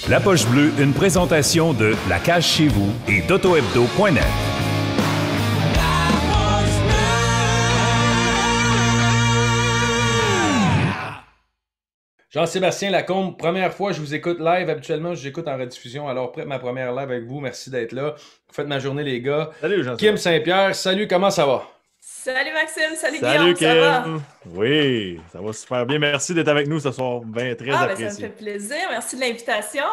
La Poche Bleue, une présentation de La Cage Chez Vous et d'AutoHebdo.net. Jean-Sébastien Lacombe, première fois, je vous écoute live. Habituellement, je vous écoute en rediffusion. Alors, prête ma première live avec vous. Merci d'être là. Vous faites ma journée, les gars. Salut, Kim Jean-Sébastien. Saint-Pierre, salut, comment ça va? Salut Maxime, salut Salut, Guillaume, ça va? Kim. Oui, ça va super bien. Merci d'être avec nous ce soir. Bien, très Ben ça me apprécié. fait plaisir, merci de l'invitation.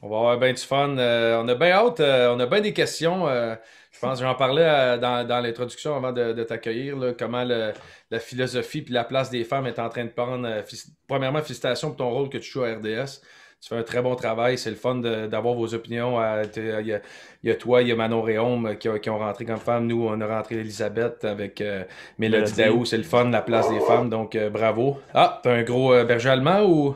On va avoir bien du fun. On a bien hâte. On a bien des questions. Je pense que j'en parlais dans l'introduction avant de t'accueillir, là, comment la philosophie puis la place des femmes est en train de prendre. Premièrement, félicitations pour ton rôle que tu joues à RDS. Tu fais un très bon travail. C'est le fun d'avoir vos opinions. Il y a toi, il y a Manon Réaume qui ont rentré comme femme. Nous, on a rentré Elisabeth avec Mélodie Daou. C'est le fun, la place des femmes. Donc, bravo. Ah, t'as un gros berger allemand ou...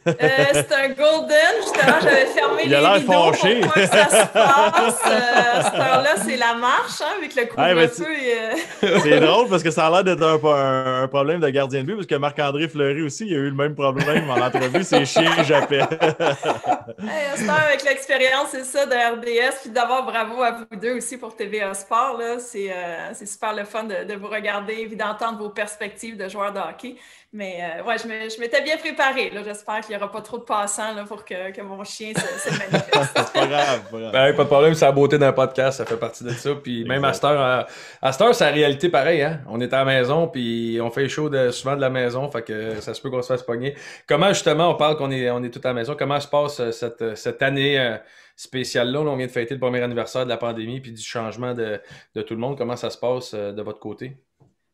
C'est un golden, justement, j'avais fermé Il les a l'air rideaux fâché. pour pas que ça se passe. À cette heure-là, c'est la marche, hein, avec le couvre-feu. C'est drôle parce que ça a l'air d'être un problème de gardien de but, parce que Marc-André Fleury aussi, il a eu le même problème en entrevue. C'est chien, j'appelle. À cette heure, avec l'expérience, c'est ça, de RDS, puis d'abord bravo à vous deux aussi pour TVA Sport. Là. C'est super le fun de vous regarder et d'entendre vos perspectives de joueurs de hockey. Mais ouais, je m'étais bien préparée. J'espère qu'il n'y aura pas trop de passants là, pour que mon chien se manifeste. C'est pas grave, pas grave. Ben, pas de problème, c'est la beauté d'un podcast, ça fait partie de ça. Puis même à cette heure, c'est la réalité pareil. Hein? On est à la maison, puis on fait chaud souvent de la maison, fait que ça se peut qu'on se fasse pogner. Comment justement, on parle qu'on est tout à la maison, comment se passe cette année spéciale-là? On vient de fêter le premier anniversaire de la pandémie, puis du changement de tout le monde. Comment ça se passe de votre côté?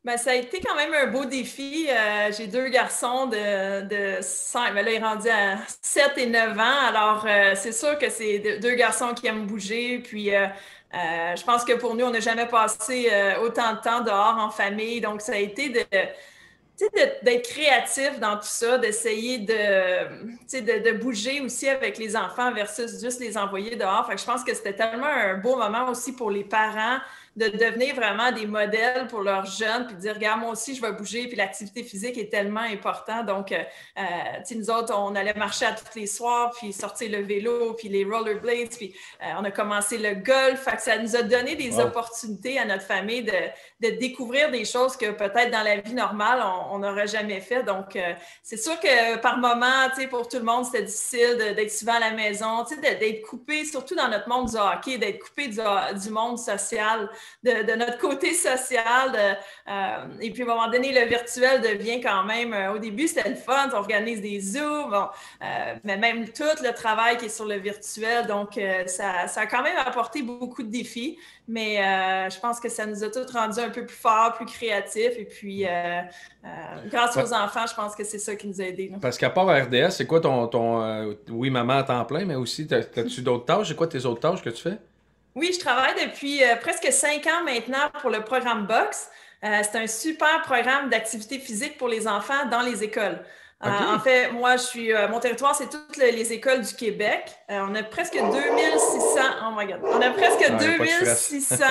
Ben, ça a été quand même un beau défi. J'ai deux garçons de 5, ben là, il est rendu à 7 et 9 ans. Alors, c'est sûr que c'est deux garçons qui aiment bouger. Puis, je pense que pour nous, on n'a jamais passé autant de temps dehors en famille. Donc, ça a été d'être créatif dans tout ça, d'essayer de bouger aussi avec les enfants versus juste les envoyer dehors. Fait que je pense que c'était tellement un beau moment aussi pour les parents de devenir vraiment des modèles pour leurs jeunes, puis de dire, regarde, moi aussi, je vais bouger, puis l'activité physique est tellement importante. Donc, nous autres, on allait marcher à tous les soirs, puis sortir le vélo, puis les rollerblades, puis on a commencé le golf. Fait que ça nous a donné des opportunités à notre famille de découvrir des choses que peut-être dans la vie normale, on n'aurait jamais fait. Donc, c'est sûr que par moment, pour tout le monde, c'était difficile d'être souvent à la maison, d'être coupé, surtout dans notre monde du hockey, d'être coupé du monde social, de notre côté social. Et puis, à un moment donné, le virtuel devient quand même... au début, c'était le fun. On organise des Zooms, mais même tout le travail qui est sur le virtuel. Donc, ça a quand même apporté beaucoup de défis. Mais je pense que ça nous a tous rendus un peu plus forts, plus créatifs. Et puis, grâce aux enfants, je pense que c'est ça qui nous a aidés. Là. Parce qu'à part RDS, c'est quoi ton oui, maman à temps plein, mais aussi, t'as-tu d'autres tâches? C'est quoi tes autres tâches que tu fais? Oui, je travaille depuis presque 5 ans maintenant pour le programme Box. C'est un super programme d'activité physique pour les enfants dans les écoles. Okay. En fait, moi, mon territoire, c'est toutes les écoles du Québec. On a presque 2600, oh my God, on a presque 2600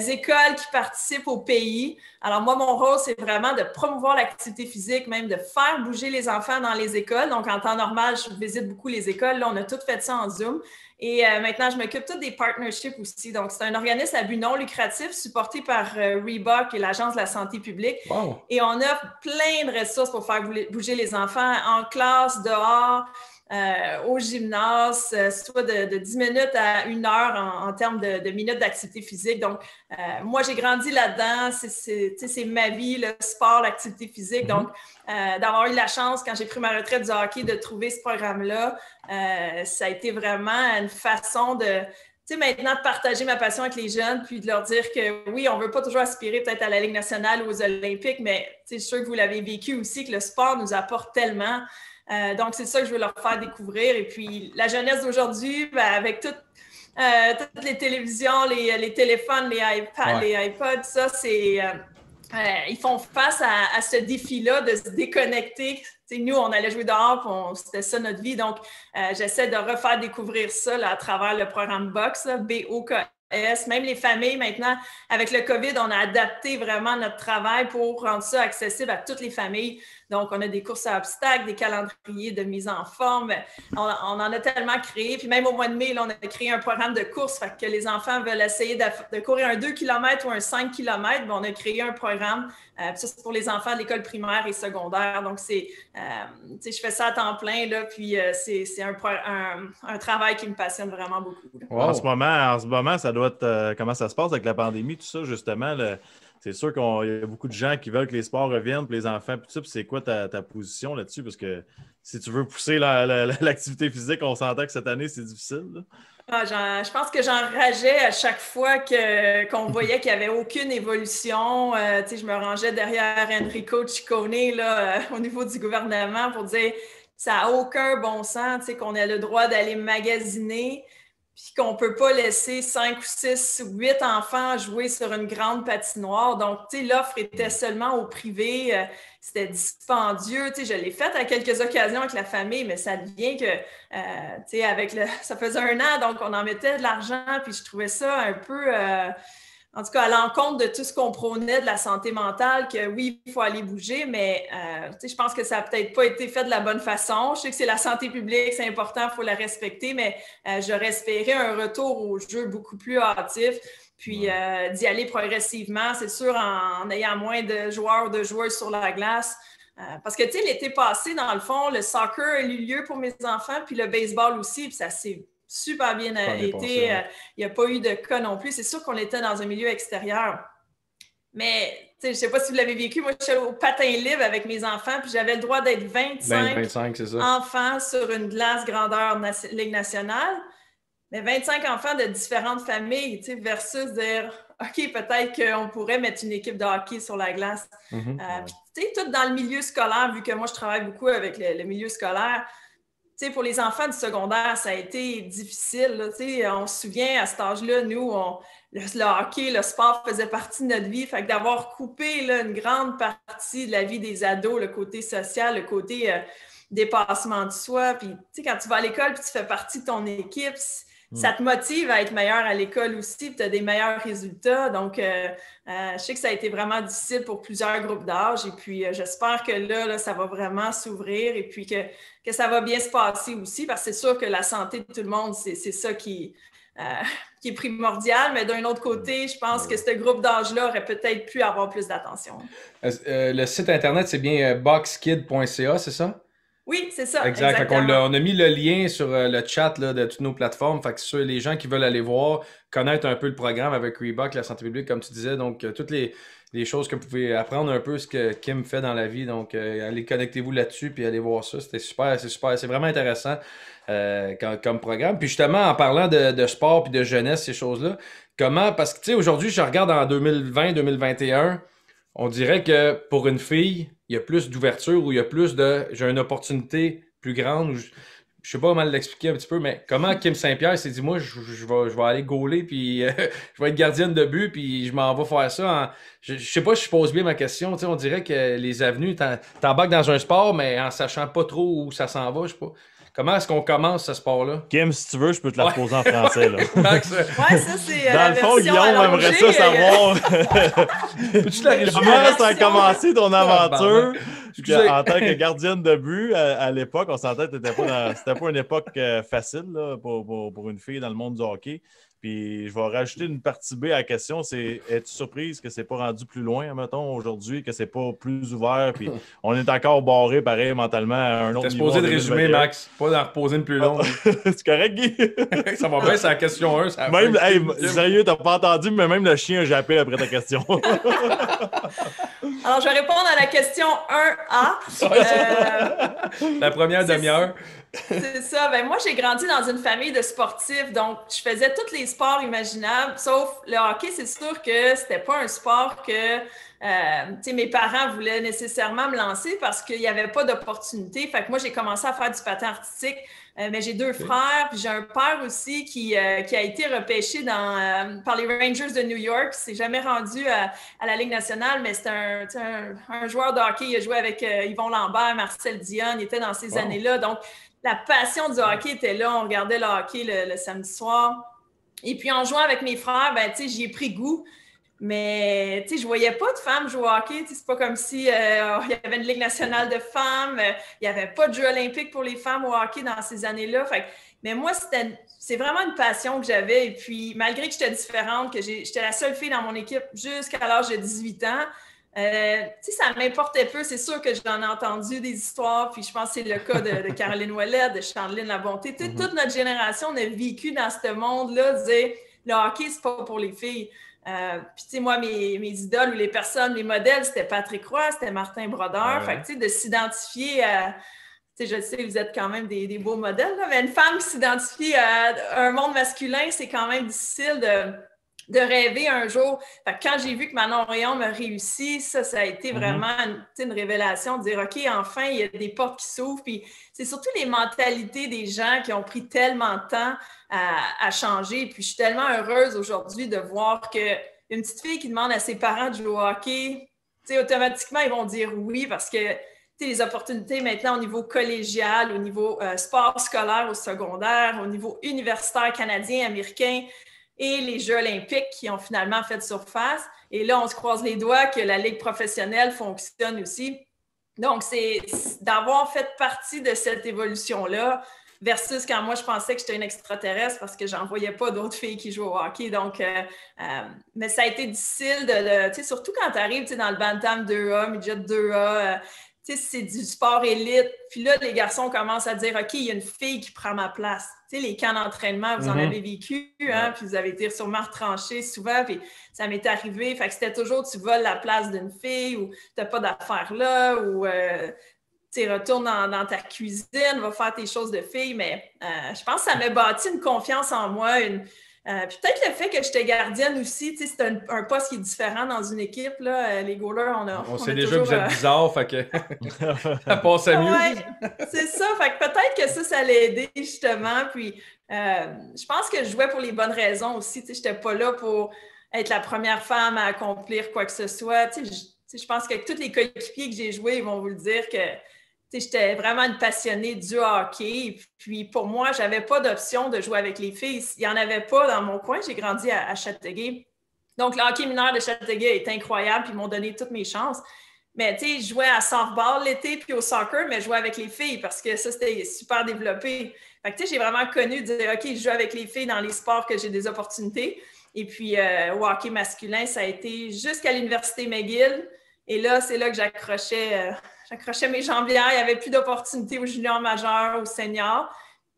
écoles qui participent au pays. Alors moi, mon rôle, c'est vraiment de promouvoir l'activité physique, même de faire bouger les enfants dans les écoles. Donc, en temps normal, je visite beaucoup les écoles. Là, on a tout fait ça en Zoom. Et maintenant, je m'occupe tout des partnerships aussi. Donc, c'est un organisme à but non lucratif supporté par Reebok et l'Agence de la santé publique. Wow. Et on offre plein de ressources pour faire bouger les enfants en classe, dehors, au gymnase, soit de 10 minutes à 1 heure en termes de minutes d'activité physique. Donc, moi, j'ai grandi là-dedans. C'est ma vie, le sport, l'activité physique. Donc, d'avoir eu la chance, quand j'ai pris ma retraite du hockey, de trouver ce programme-là, ça a été vraiment une façon maintenant de partager ma passion avec les jeunes, puis de leur dire que oui, on ne veut pas toujours aspirer peut-être à la Ligue nationale ou aux Olympiques, mais je suis sûr que vous l'avez vécu aussi, que le sport nous apporte tellement. Donc, c'est ça que je veux leur faire découvrir. Et puis, la jeunesse d'aujourd'hui, avec toutes les télévisions, les téléphones, les iPads, les iPods, ça, c'est... ils font face à ce défi-là de se déconnecter. T'sais, nous, on allait jouer dehors, c'était ça notre vie. Donc, j'essaie de refaire découvrir ça là, à travers le programme Box, là, BOKS. S. Même les familles, maintenant, avec le COVID, on a adapté vraiment notre travail pour rendre ça accessible à toutes les familles. Donc, on a des courses à obstacles, des calendriers de mise en forme. On en a tellement créé. Puis même au mois de mai, là, on a créé un programme de course. Fait que les enfants veulent essayer de courir un 2 km ou un 5 km. On a créé un programme. Ça, c'est pour les enfants de l'école primaire et secondaire. Donc, je fais ça à temps plein. Là, puis, c'est un travail qui me passionne vraiment beaucoup. Wow. En ce moment, ça doit être... comment ça se passe avec la pandémie, tout ça, justement? C'est sûr qu'il y a beaucoup de gens qui veulent que les sports reviennent, puis les enfants, puis tout ça. Puis c'est quoi ta position là-dessus? Parce que si tu veux pousser l'activité physique, on s'entend que cette année, c'est difficile. Je pense que j'enrageais à chaque fois qu'on voyait qu'il n'y avait aucune évolution. Je me rangeais derrière Enrico Ciccone là, au niveau du gouvernement pour dire ça n'a aucun bon sens qu'on ait le droit d'aller magasiner puis qu'on ne peut pas laisser 5 ou 6 ou 8 enfants jouer sur une grande patinoire. Donc, l'offre était seulement au privé. C'était dispendieux. Je l'ai faite à quelques occasions avec la famille, mais ça devient que, ça faisait 1 an, donc on en mettait de l'argent, puis je trouvais ça un peu... en tout cas, à l'encontre de tout ce qu'on prônait de la santé mentale, que oui, il faut aller bouger, mais je pense que ça n'a peut-être pas été fait de la bonne façon. Je sais que c'est la santé publique, c'est important, il faut la respecter, mais j'aurais espéré un retour au jeu beaucoup plus hâtif, puis d'y aller progressivement, c'est sûr, en ayant moins de joueurs ou de joueuses sur la glace. Parce que, l'été passé, dans le fond, le soccer a eu lieu pour mes enfants, puis le baseball aussi, puis ça s'est super bien été. Il n'y a pas eu de cas non plus. C'est sûr qu'on était dans un milieu extérieur. Mais, je ne sais pas si vous l'avez vécu, moi, je suis au patin libre avec mes enfants, puis j'avais le droit d'être 25 c'est ça. enfants sur une glace grandeur Ligue nationale. Mais 25 enfants de différentes familles, versus dire, OK, peut-être qu'on pourrait mettre une équipe de hockey sur la glace. Tout dans le milieu scolaire, vu que moi, je travaille beaucoup avec le milieu scolaire, pour les enfants du secondaire, ça a été difficile. Là, on se souvient, à cet âge-là, nous, le hockey, le sport faisait partie de notre vie. Fait que d'avoir coupé là, une grande partie de la vie des ados, le côté social, le côté dépassement de soi. Puis, quand tu vas à l'école et tu fais partie de ton équipe, ça te motive à être meilleur à l'école aussi, puis tu as des meilleurs résultats. Donc, je sais que ça a été vraiment difficile pour plusieurs groupes d'âge. Et puis, j'espère que là, ça va vraiment s'ouvrir et puis que ça va bien se passer aussi, parce que c'est sûr que la santé de tout le monde, c'est ça qui est primordial. Mais d'un autre côté, je pense que ce groupe d'âge-là aurait peut-être pu avoir plus d'attention. Le site Internet, c'est bien boxkid.ca, c'est ça? Oui, c'est ça. Exact. Fait on a mis le lien sur le chat là, de toutes nos plateformes. Fait que sur les gens qui veulent aller voir, connaître un peu le programme avec Reebok, la santé publique, comme tu disais. Donc, toutes les choses que vous pouvez apprendre un peu ce que Kim fait dans la vie. Donc, allez connectez-vous là-dessus puis allez voir ça. C'était super, c'est super. C'est vraiment intéressant comme programme. Puis justement, en parlant de sport puis de jeunesse, ces choses-là, parce que tu sais, aujourd'hui, je regarde en 2020-2021, on dirait que pour une fille, il y a plus d'ouverture ou il y a plus j'ai une opportunité plus grande. Je sais pas comment l'expliquer un petit peu, mais comment Kim Saint-Pierre s'est dit, moi, je vais aller gauler, puis je vais être gardienne de but, puis je m'en vais faire ça. Je sais pas si je pose bien ma question. Tu sais, on dirait que les avenues, t'embarques dans un sport, mais en sachant pas trop où ça s'en va, je sais pas. Comment est-ce qu'on commence ce sport-là? Kim, si tu veux, je peux te la reposer en français. Là. Max, ça, c'est dans le fond, Guillaume aimerait ça savoir. Comment ça a commencé ton aventure? En tant que gardienne de but, à l'époque, on s'entendait que c'était pas une époque facile là, pour une fille dans le monde du hockey. Puis je vais rajouter une partie B à la question, c'est es-tu surprise que c'est pas rendu plus loin, mettons, aujourd'hui, que c'est pas plus ouvert, puis on est encore barré, pareil, mentalement, à un autre niveau. T'es supposé de résumer, Max, pas d'en reposer une plus longue. C'est correct, Guy? Ça va bien, c'est la question 1. Même, sérieux, t'as pas entendu, mais même le chien a jappé après ta question. Alors, je vais répondre à la question 1A. La première demi-heure. C'est ça. Ben, moi, j'ai grandi dans une famille de sportifs, donc je faisais tous les sports imaginables, sauf le hockey. C'est sûr que c'était pas un sport que mes parents voulaient nécessairement me lancer parce qu'il n'y avait pas d'opportunité. Fait que moi, j'ai commencé à faire du patin artistique. Mais j'ai 2 frères, puis j'ai un père aussi qui a été repêché par les Rangers de New York. Il s'est jamais rendu à la Ligue nationale, mais c'est un joueur de hockey. Il a joué avec Yvon Lambert, Marcel Dionne. Il était dans ces années-là. Donc, la passion du hockey était là. On regardait le hockey le samedi soir. Et puis, en jouant avec mes frères, ben, tu sais, j'y ai pris goût. Mais, tu sais, je voyais pas de femmes jouer au hockey. C'est pas comme si il y avait une Ligue nationale de femmes. Il n'y avait pas de Jeux olympiques pour les femmes au hockey dans ces années-là. Mais moi, c'est vraiment une passion que j'avais. Et puis, malgré que j'étais différente, que j'étais la seule fille dans mon équipe jusqu'à l'âge de 18 ans, tu sais, ça m'importait peu. C'est sûr que j'en ai entendu des histoires. Puis, je pense que c'est le cas de Caroline Ouellette, de Chandeline Labonté. Tu sais, toute notre génération, on a vécu dans ce monde-là, de dire le hockey, c'est pas pour les filles. Puis, tu sais, moi, mes idoles ou les personnes, les modèles, c'était Patrick Roy, c'était Martin Brodeur. Ouais. Fait que, tu sais, de s'identifier à... Tu sais, je sais, vous êtes quand même des beaux modèles, là, mais une femme qui s'identifie à un monde masculin, c'est quand même difficile de rêver un jour. Fait que quand j'ai vu que Manon Rhéaume a réussi, ça a été vraiment une révélation de dire, OK, enfin, il y a des portes qui s'ouvrent. Puis c'est surtout les mentalités des gens qui ont pris tellement de temps à changer. Puis je suis tellement heureuse aujourd'hui de voir qu'une petite fille qui demande à ses parents de jouer au hockey, tu sais, automatiquement, ils vont dire oui parce que les opportunités maintenant au niveau collégial, au niveau sport scolaire au secondaire, au niveau universitaire canadien, américain et les Jeux olympiques qui ont finalement fait surface. Et là, on se croise les doigts que la Ligue professionnelle fonctionne aussi. Donc, c'est d'avoir fait partie de cette évolution-là versus quand moi, je pensais que j'étais une extraterrestre parce que j'en voyais pas d'autres filles qui jouent au hockey. Donc, mais ça a été difficile, tu sais, surtout quand tu arrives dans le Bantam 2A, Midget 2A, tu sais, c'est du sport élite. Puis là, les garçons commencent à dire, OK, il y a une fille qui prend ma place. Tu sais, les camps d'entraînement, vous en avez vécu, hein, puis vous avez été sûrement retranchés souvent, puis ça m'est arrivé. Fait que c'était toujours, tu voles la place d'une fille ou tu n'as pas d'affaires là, ou tu retournes dans ta cuisine, va faire tes choses de fille. Mais je pense que ça m'a bâti une confiance en moi, puis peut-être le fait que j'étais gardienne aussi, tu sais, c'est un poste qui est différent dans une équipe, là. Les goalers, on sait déjà toujours, que vous êtes bizarre, fait que ça passait mieux. Ouais, c'est ça. Fait que peut-être que ça l'a aidé, justement. Puis je pense que je jouais pour les bonnes raisons aussi. Tu sais, j'étais pas là pour être la première femme à accomplir quoi que ce soit. Tu sais, je pense que tous les coéquipiers que j'ai joués, ils vont vous le dire que j'étais vraiment une passionnée du hockey. Puis pour moi, je n'avais pas d'option de jouer avec les filles. Il n'y en avait pas dans mon coin. J'ai grandi à Châteauguay. Donc, le hockey mineur de Châteauguay est incroyable. Puis ils m'ont donné toutes mes chances. Mais tu sais, je jouais à softball l'été puis au soccer, mais je jouais avec les filles parce que ça, c'était super développé. Fait que tu sais, j'ai vraiment connu de dire, OK, je joue avec les filles dans les sports que j'ai des opportunités. Et puis, au hockey masculin, ça a été jusqu'à l'Université McGill. Et là, c'est là que j'accrochais mes jambières. Il n'y avait plus d'opportunités aux juniors majeurs, aux seniors.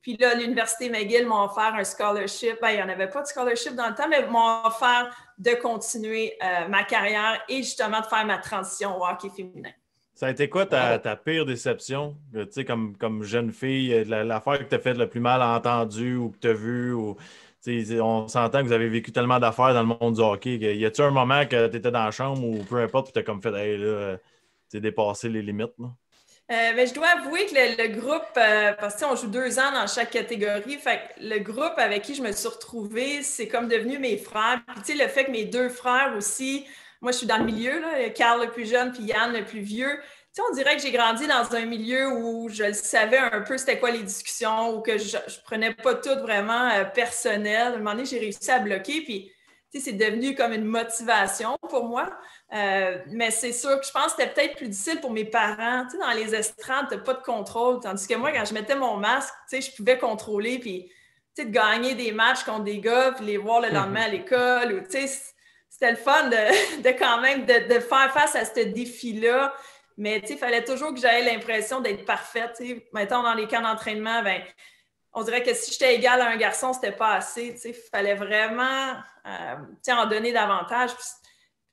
Puis là, l'Université McGill m'a offert un scholarship. Bien, il n'y en avait pas de scholarship dans le temps, mais m'ont offert de continuer ma carrière et justement de faire ma transition au hockey féminin. Ça a été quoi ta pire déception? Tu sais, comme jeune fille, l'affaire que tu as fait le plus mal entendu ou que tu as vu? Ou, on s'entend que vous avez vécu tellement d'affaires dans le monde du hockey. Y a-t-il un moment que tu étais dans la chambre ou peu importe, puis tu as comme fait, hey, là, tu as dépassé les limites? Là? Mais je dois avouer que le groupe, parce qu'on joue 2 ans dans chaque catégorie, fait que le groupe avec qui je me suis retrouvée, c'est comme devenu mes frères. Puis tu sais, le fait que mes 2 frères aussi, moi je suis dans le milieu, là, Carl le plus jeune puis Yann le plus vieux. Tu sais, on dirait que j'ai grandi dans un milieu où je le savais un peu c'était quoi les discussions, ou que je prenais pas tout vraiment personnel. À un moment donné, j'ai réussi à bloquer, puis tu sais, c'est devenu comme une motivation pour moi. Mais c'est sûr que je pense que c'était peut-être plus difficile pour mes parents. Tu sais, dans les estrades, tu n'as pas de contrôle. Tandis que moi, quand je mettais mon masque, tu sais, je pouvais contrôler, puis tu sais, de gagner des matchs contre des gars, puis les voir le lendemain à l'école. Ou, tu sais, c'était le fun de quand même de faire face à ce défi-là. Mais tu sais, il fallait toujours que j'aie l'impression d'être parfaite. Tu sais. Mettons, dans les camps d'entraînement, ben, on dirait que si j'étais égale à un garçon, c'était pas assez. Tu sais, il fallait vraiment tu sais, en donner davantage. Puis,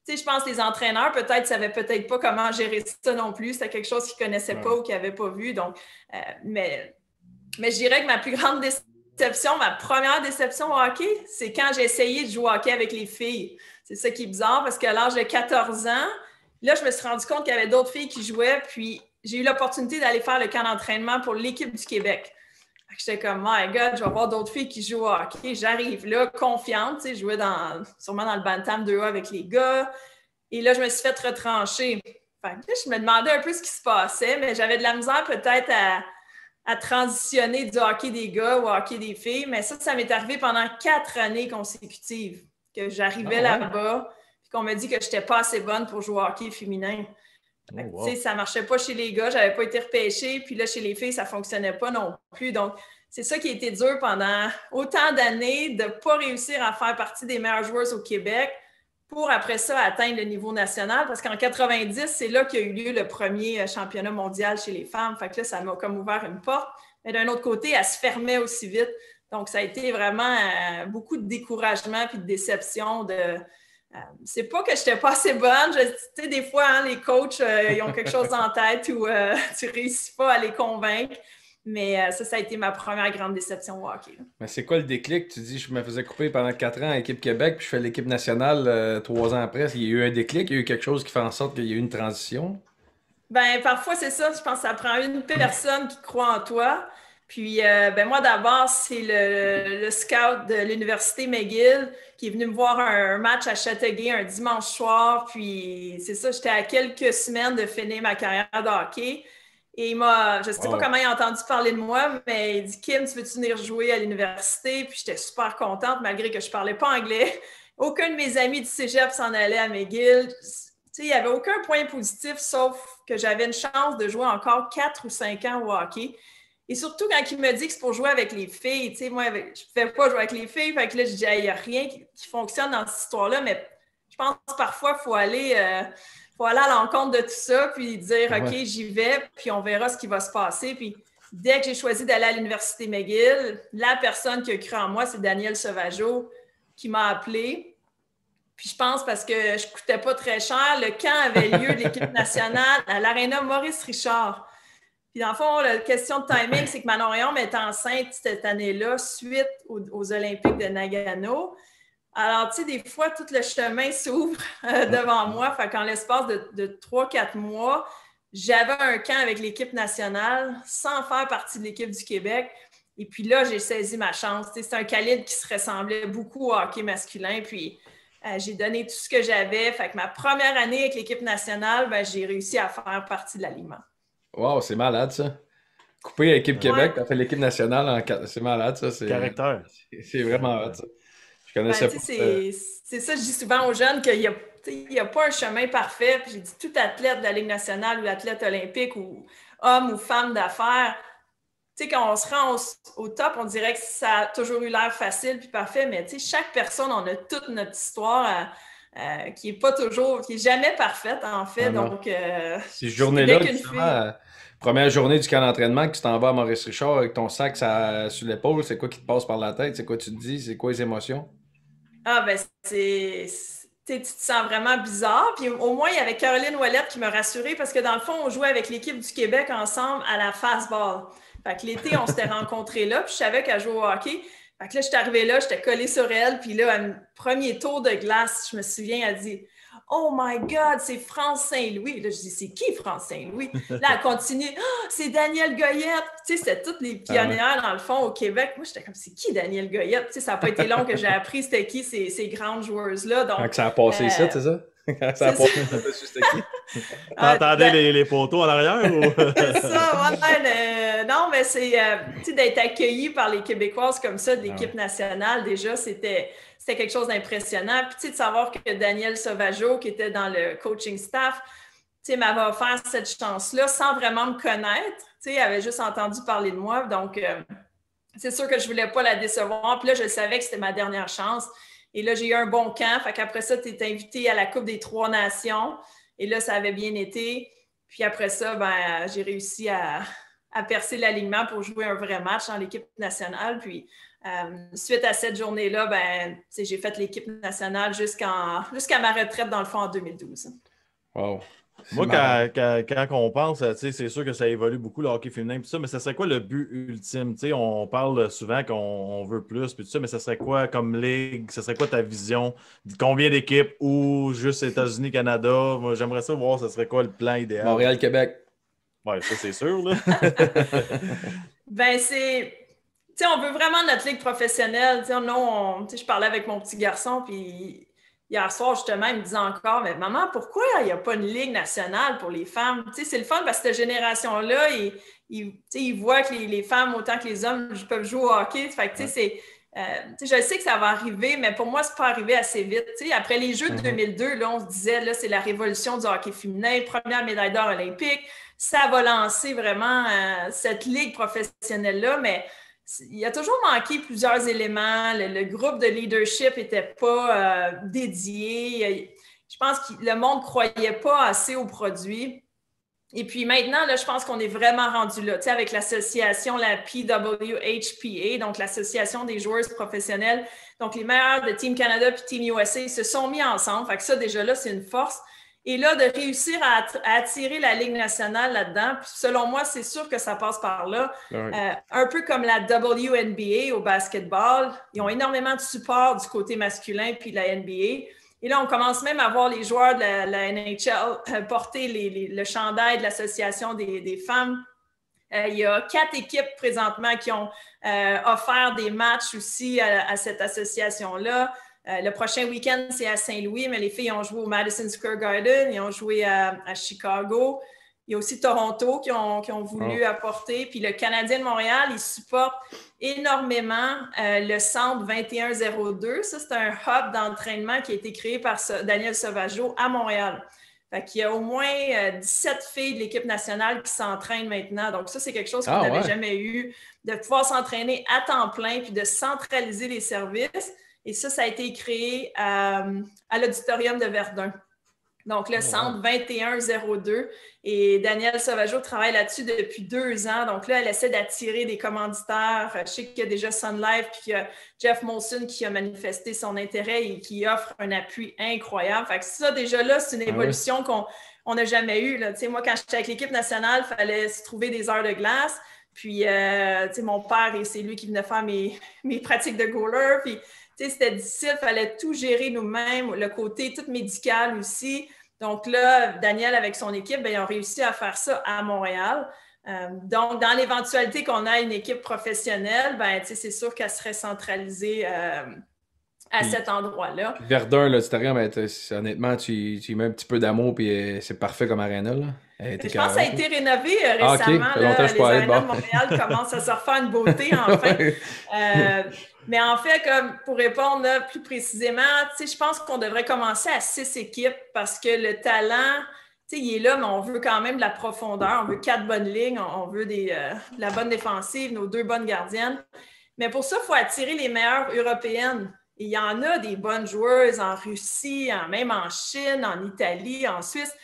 tu sais, je pense que les entraîneurs, peut-être, ne savaient peut-être pas comment gérer ça non plus. C'était quelque chose qu'ils ne connaissaient pas ou qu'ils n'avaient pas vu. Donc, mais je dirais que ma plus grande déception, ma première déception au hockey, c'est quand j'ai essayé de jouer au hockey avec les filles. C'est ça qui est bizarre parce qu'à l'âge de 14 ans, là, je me suis rendu compte qu'il y avait d'autres filles qui jouaient. Puis, j'ai eu l'opportunité d'aller faire le camp d'entraînement pour l'équipe du Québec. J'étais comme, my God, je vais voir d'autres filles qui jouent au hockey. J'arrive là, confiante. Tu sais, je jouais sûrement dans le Bantam 2A avec les gars. Et là, je me suis fait retrancher. Fait que là, je me demandais un peu ce qui se passait, mais j'avais de la misère peut-être à transitionner du hockey des gars au hockey des filles. Mais ça m'est arrivé pendant 4 années consécutives, que j'arrivais là-bas, puis qu'on me dit que je n'étais pas assez bonne pour jouer au hockey féminin. Ça ne marchait pas chez les gars, je n'avais pas été repêchée, puis là, chez les filles, ça ne fonctionnait pas non plus. Donc, c'est ça qui a été dur pendant autant d'années, de ne pas réussir à faire partie des meilleures joueuses au Québec pour, après ça, atteindre le niveau national. Parce qu'en 90, c'est là qu'il y a eu lieu le premier championnat mondial chez les femmes. Fait que là, ça m'a comme ouvert une porte. Mais d'un autre côté, elle se fermait aussi vite. Donc, ça a été vraiment beaucoup de découragement puis de déception. C'est pas que je n'étais pas assez bonne. Tu sais, des fois, hein, les coachs, ils ont quelque chose en tête où tu ne réussis pas à les convaincre. Mais ça a été ma première grande déception au hockey. Mais c'est quoi le déclic? Tu dis, je me faisais couper pendant 4 ans à l'équipe Québec, puis je fais l'équipe nationale 3 ans après. Il y a eu un déclic, il y a eu quelque chose qui fait en sorte qu'il y a eu une transition? Bien, parfois, c'est ça. Je pense que ça prend une personne qui croit en toi. Puis, moi, d'abord, c'est le scout de l'Université McGill qui est venu me voir un match à Châteauguay un dimanche soir. Puis, c'est ça, j'étais à quelques semaines de finir ma carrière de hockey. Et je ne sais pas comment il a entendu parler de moi, mais il dit « Kim, tu veux-tu venir jouer à l'université? » Puis j'étais super contente, malgré que je ne parlais pas anglais. Aucun de mes amis du cégep s'en allait à McGill. Il n'y avait aucun point positif, sauf que j'avais une chance de jouer encore 4 ou 5 ans au hockey. Et surtout, quand il me dit que c'est pour jouer avec les filles, moi, je ne pouvais pas jouer avec les filles. Fait que là, je dis « Il n'y a rien qui fonctionne dans cette histoire-là. » Mais je pense que parfois, il faut aller à l'encontre de tout ça, puis dire « OK, j'y vais, puis on verra ce qui va se passer. » Puis dès que j'ai choisi d'aller à l'Université McGill, la personne qui a cru en moi, c'est Daniel Sauvageau qui m'a appelé. Puis je pense parce que je ne coûtais pas très cher, le camp avait lieu de l'équipe nationale à l'Aréna Maurice Richard. Puis dans le fond, la question de timing, c'est que Manon Rhéaume est enceinte cette année-là suite aux Olympiques de Nagano. Alors, tu sais, des fois, tout le chemin s'ouvre devant moi. Fait qu'en l'espace de 3-4 mois, j'avais un camp avec l'équipe nationale sans faire partie de l'équipe du Québec. Et puis là, j'ai saisi ma chance. Tu sais, c'est un calibre qui se ressemblait beaucoup au hockey masculin. Puis j'ai donné tout ce que j'avais. Fait que ma première année avec l'équipe nationale, j'ai réussi à faire partie de l'alignement. Wow, c'est malade, ça. Couper à l'équipe Québec, t'as fait l'équipe nationale, c'est malade, ça. Caractère. C'est vraiment malade, ça. Je connaissais pas. C'est ça, je dis souvent aux jeunes qu'il n'y a pas un chemin parfait. Puis j'ai dit, tout athlète de la Ligue nationale ou athlète olympique ou homme ou femme d'affaires, tu sais, quand on se rend au top, on dirait que ça a toujours eu l'air facile puis parfait, mais tu sais, chaque personne, on a toute notre histoire qui est jamais parfaite, en fait. Donc, ces journées-là, justement, première journée du camp d'entraînement, que tu t'en vas à Maurice Richard avec ton sac sur l'épaule, c'est quoi qui te passe par la tête? C'est quoi tu te dis? C'est quoi les émotions? Ah, ben, tu te sens vraiment bizarre. Puis au moins, il y avait Caroline Ouellette qui m'a rassurée parce que dans le fond, on jouait avec l'équipe du Québec ensemble à la fastball. Fait que l'été, on s'était rencontrés là, puis je savais qu'elle jouait au hockey. Fait que là, j'étais arrivée là, j'étais collée sur elle, puis là, premier tour de glace, je me souviens, elle dit « Oh my God, c'est France Saint-Louis! » Là, je dis « C'est qui France Saint-Louis? » Là, elle continue « Oh, c'est Danielle Goyette! » Tu sais, c'était toutes les pionnières, dans le fond, au Québec. Moi, j'étais comme « C'est qui Danielle Goyette? » Tu sais, ça n'a pas été long que j'ai appris c'était qui ces grandes joueuses-là. Donc, quand ça a passé ça, c'est ça? Quand ça a passé ça, c'était qui? T'entendais les poteaux en arrière? Ou... c'est ça, ouais. Non, mais c'est, tu sais, d'être accueilli par les Québécoises comme ça, de l'équipe nationale, déjà, c'était quelque chose d'impressionnant. Puis, tu sais, de savoir que Daniel Sauvageau, qui était dans le coaching staff, tu sais, m'avait offert cette chance-là sans vraiment me connaître. Tu sais, elle avait juste entendu parler de moi. Donc, c'est sûr que je ne voulais pas la décevoir. Puis là, je savais que c'était ma dernière chance. Et là, j'ai eu un bon camp. Fait qu'après ça, tu es invité à la Coupe des Trois Nations. Et là, ça avait bien été. Puis après ça, j'ai réussi à percer l'alignement pour jouer un vrai match dans l'équipe nationale. Puis suite à cette journée-là, j'ai fait l'équipe nationale jusqu'à ma retraite, dans le fond, en 2012. Wow. Moi, quand on pense, c'est sûr que ça évolue beaucoup le hockey féminin, tout ça, mais ça serait quoi le but ultime? T'sais, on parle souvent qu'on veut plus, puis tout ça, mais ça serait quoi comme ligue? Ça serait quoi ta vision? Combien d'équipes ou juste États-Unis, Canada? Moi, j'aimerais ça voir, ça serait quoi le plan idéal? Montréal, Québec. Oui, ça, c'est sûr, là. On veut vraiment notre ligue professionnelle. Je parlais avec mon petit garçon, puis hier soir, justement, il me disait encore, mais maman, pourquoi il n'y a pas une ligue nationale pour les femmes? Tu sais, c'est le fun parce que cette génération-là, ils ils voient que les femmes, autant que les hommes, peuvent jouer au hockey. Fait que, je sais que ça va arriver, mais pour moi, c'est pas arrivé assez vite. Après les Jeux de 2002, là, on se disait, là, c'est la révolution du hockey féminin, première médaille d'or olympique. Ça va lancer vraiment cette ligue professionnelle-là, mais il a toujours manqué plusieurs éléments. Le groupe de leadership n'était pas dédié. Je pense que le monde ne croyait pas assez au produit. Et puis maintenant, là, je pense qu'on est vraiment rendu là. Avec l'association, la PWHPA, donc l'Association des joueuses professionnelles, donc les meilleurs de Team Canada et Team USA se sont mis ensemble. Fait que ça, déjà là, c'est une force. Et là, de réussir à attirer la Ligue nationale là-dedans, puis selon moi, c'est sûr que ça passe par là. Un peu comme la WNBA au basketball. Ils ont énormément de support du côté masculin puis de la NBA. Et là, on commence même à voir les joueurs de la NHL porter le chandail de l'Association des femmes. Il y a 4 équipes présentement qui ont offert des matchs aussi à cette association-là. Le prochain week-end, c'est à Saint-Louis, mais les filles ont joué au Madison Square Garden, ils ont joué à Chicago. Il y a aussi Toronto qui ont voulu apporter. Puis le Canadien de Montréal, il supporte énormément le centre 2102. Ça, c'est un hub d'entraînement qui a été créé par Daniel Sauvageau à Montréal. Fait qu'il y a au moins 17 filles de l'équipe nationale qui s'entraînent maintenant. Donc ça, c'est quelque chose qu'on n'avait jamais eu, de pouvoir s'entraîner à temps plein puis de centraliser les services. Et ça a été créé à l'auditorium de Verdun. Donc, le centre 2102. Et Daniel Sauvageau travaille là-dessus depuis 2 ans. Donc là, elle essaie d'attirer des commanditaires. Je sais qu'il y a déjà Sun Life, puis qu'il y a Jeff Molson qui a manifesté son intérêt et qui offre un appui incroyable. Fait que ça, déjà là, c'est une évolution qu'on n'a jamais eue. Là. Moi, quand j'étais avec l'équipe nationale, il fallait se trouver des heures de glace. Puis, mon père, c'est lui qui venait faire mes pratiques de goaler. Puis, c'était difficile, il fallait tout gérer nous-mêmes, le côté tout médical aussi. Donc là, Daniel, avec son équipe, ils ont réussi à faire ça à Montréal. Donc, dans l'éventualité qu'on a une équipe professionnelle, c'est sûr qu'elle serait centralisée à cet endroit-là. Verdun, l'auditorium, honnêtement, tu y mets un petit peu d'amour, puis c'est parfait comme aréna. Je pense que ça a été rénové récemment. Les arénas de Montréal commencent à se refaire une beauté, enfin. Mais en fait, comme pour répondre là, plus précisément, je pense qu'on devrait commencer à 6 équipes parce que le talent, il est là, mais on veut quand même de la profondeur. On veut 4 bonnes lignes, on veut de la bonne défensive, nos 2 bonnes gardiennes. Mais pour ça, il faut attirer les meilleures européennes. Et il y en a des bonnes joueuses en Russie, même en Chine, en Italie, en Suisse.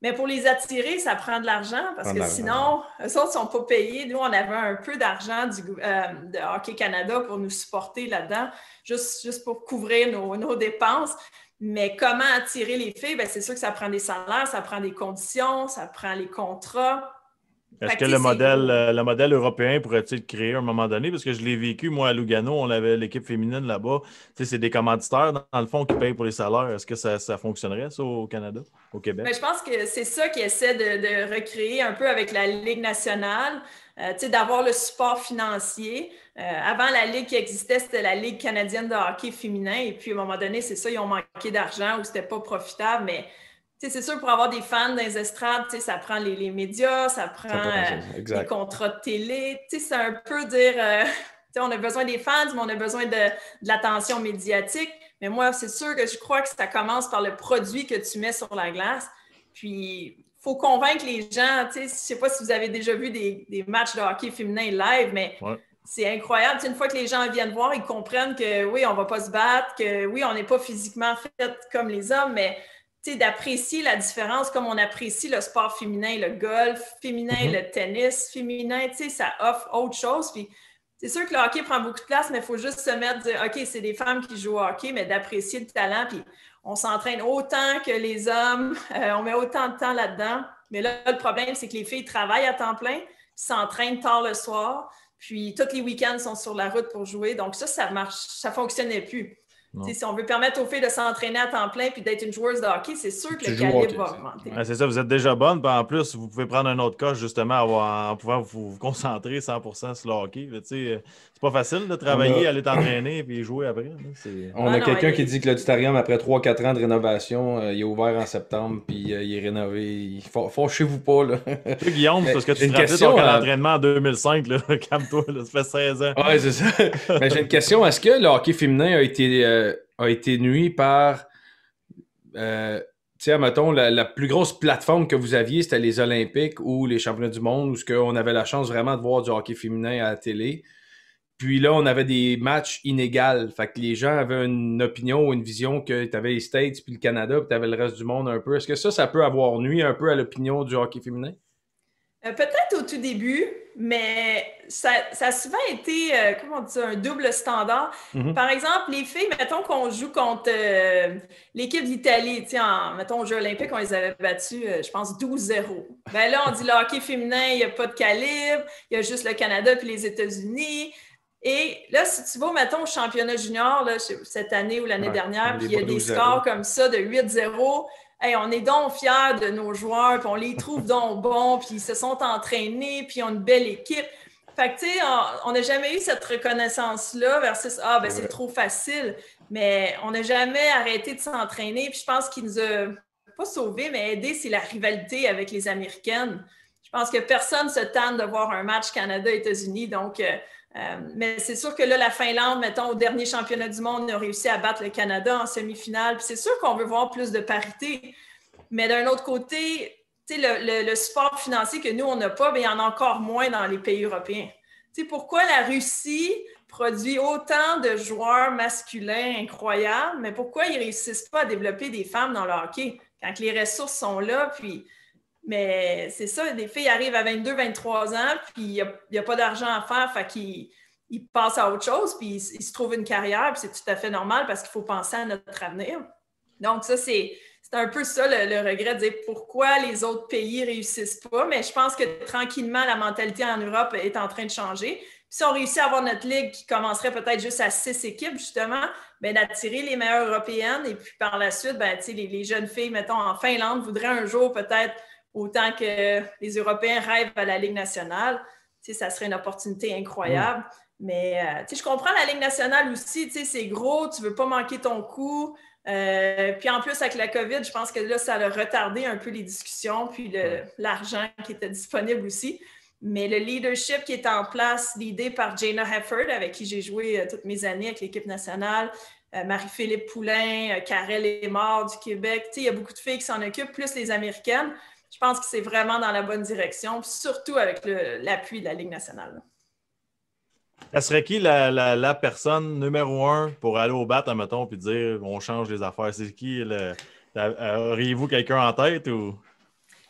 Mais pour les attirer, ça prend de l'argent parce que sinon, eux autres ne sont pas payés. Nous, on avait un peu d'argent de Hockey Canada pour nous supporter là-dedans, juste pour couvrir nos dépenses. Mais comment attirer les filles? C'est sûr que ça prend des salaires, ça prend des conditions, ça prend les contrats. Est-ce que le modèle européen pourrait-il créer à un moment donné? Parce que je l'ai vécu, moi, à Lugano, on avait l'équipe féminine là-bas. C'est des commanditaires, dans le fond, qui payent pour les salaires. Est-ce que ça fonctionnerait, ça, au Canada, au Québec? Je pense que c'est ça qu'ils essaient de recréer un peu avec la Ligue nationale, d'avoir le support financier. Avant, la Ligue qui existait, c'était la Ligue canadienne de hockey féminin. Et puis, à un moment donné, c'est ça, ils ont manqué d'argent ou c'était pas profitable, mais... c'est sûr, pour avoir des fans dans les estrades, ça prend les médias, ça prend les contrats de télé. C'est un peu dire, on a besoin des fans, mais on a besoin de l'attention médiatique. Mais moi, c'est sûr que je crois que ça commence par le produit que tu mets sur la glace. Puis, il faut convaincre les gens. Je ne sais pas si vous avez déjà vu des matchs de hockey féminin live, mais c'est incroyable. Une fois que les gens viennent voir, ils comprennent que oui, on ne va pas se battre, que oui, on n'est pas physiquement fait comme les hommes, mais d'apprécier la différence comme on apprécie le sport féminin, le golf féminin, le tennis féminin, ça offre autre chose. Puis c'est sûr que le hockey prend beaucoup de place, mais il faut juste se mettre, dire, OK, c'est des femmes qui jouent au hockey, mais d'apprécier le talent. Puis on s'entraîne autant que les hommes, on met autant de temps là-dedans. Mais là, le problème, c'est que les filles travaillent à temps plein, s'entraînent tard le soir, puis tous les week-ends sont sur la route pour jouer. Donc ça marche, ça ne fonctionnait plus. Si on veut permettre aux filles de s'entraîner à temps plein puis d'être une joueuse de hockey, c'est sûr que Tu le joues au calibre hockey, va ça. augmenter. Ouais, c'est ça, vous êtes déjà bonne. Puis en plus, vous pouvez prendre un autre coach justement en pouvant vous concentrer 100% sur le hockey. Mais, tu sais, c'est pas facile de travailler, aller t'entraîner et jouer après. Là. On a quelqu'un qui dit que l'auditorium, après 3-4 ans de rénovation, il est ouvert en septembre, puis il est rénové. Fâchez-vous pas, là. Toi, Guillaume, parce que tu J'ai te une rappelles question, ton entraînement en 2005, là. Calme-toi, là, ça fait 16 ans. Ouais, c'est ça. Mais j'ai une question. Est-ce que le hockey féminin a été nuit par... tu sais, mettons, la plus grosse plateforme que vous aviez, c'était les Olympiques ou les Championnats du monde, où on avait la chance vraiment de voir du hockey féminin à la télé. Puis là, on avait des matchs inégaux. Fait que les gens avaient une opinion ou une vision que tu avais les States puis le Canada, puis tu avais le reste du monde un peu. Est-ce que ça peut avoir nuit un peu à l'opinion du hockey féminin? Peut-être au tout début, mais ça a souvent été, comment on dit ça, un double standard. Par exemple, les filles, mettons qu'on joue contre l'équipe d'Italie, mettons aux Jeux olympiques, on les avait battus, je pense, 12-0. Ben là, on dit le hockey féminin, il n'y a pas de calibre, il y a juste le Canada puis les États-Unis. Et là, si tu vas, mettons, au championnat junior, là, cette année ou l'année dernière, puis il y a des scores comme ça de 8-0, hey, on est donc fiers de nos joueurs, puis on les trouve donc bons, puis ils se sont entraînés, puis ils ont une belle équipe. Fait que, tu sais, on n'a jamais eu cette reconnaissance-là versus « Ah, ben c'est trop facile », mais on n'a jamais arrêté de s'entraîner, puis je pense qu'il nous a pas sauvés, mais aidés, c'est la rivalité avec les Américaines. Je pense que personne se tanne de voir un match Canada-États-Unis, donc... mais c'est sûr que là, la Finlande, mettons, au dernier championnat du monde, a réussi à battre le Canada en semi-finale. Puis c'est sûr qu'on veut voir plus de parité. Mais d'un autre côté, le support financier que nous, on n'a pas, bien, il y en a encore moins dans les pays européens. T'sais, pourquoi la Russie produit autant de joueurs masculins incroyables, mais pourquoi ils ne réussissent pas à développer des femmes dans le hockey quand les ressources sont là, puis... Mais c'est ça, les filles arrivent à 22, 23 ans, puis il n'y a pas d'argent à faire, fait qu'ils passent à autre chose, puis ils se trouvent une carrière, puis c'est tout à fait normal parce qu'il faut penser à notre avenir. Donc ça, c'est un peu ça le regret de dire pourquoi les autres pays ne réussissent pas, mais je pense que tranquillement, la mentalité en Europe est en train de changer. Puis si on réussit à avoir notre ligue qui commencerait peut-être juste à 6 équipes, justement, bien, d'attirer les meilleures européennes, et puis par la suite, bien, les jeunes filles, mettons, en Finlande, voudraient un jour peut-être autant que les Européens rêvent à la Ligue nationale, ça serait une opportunité incroyable. Mais je comprends la Ligue nationale aussi, c'est gros, tu ne veux pas manquer ton coup. Puis en plus, avec la COVID, je pense que là, ça a retardé un peu les discussions, puis l'argent qui était disponible aussi. Mais le leadership qui est en place, l'idée par Jayna Hefford, avec qui j'ai joué toutes mes années avec l'équipe nationale, Marie-Philippe Poulain, Karel Aymar du Québec, il y a beaucoup de filles qui s'en occupent, plus les Américaines. Je pense que c'est vraiment dans la bonne direction, surtout avec l'appui de la Ligue nationale. Ça serait qui la personne numéro 1 pour aller au bat, admettons, puis dire on change les affaires? C'est qui? Auriez-vous quelqu'un en tête? Ou...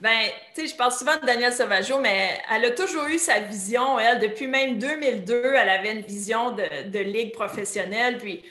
Bien, tu sais, je parle souvent de Danielle Sauvageau, mais elle a toujours eu sa vision. Elle, depuis même 2002, elle avait une vision de ligue professionnelle. Puis,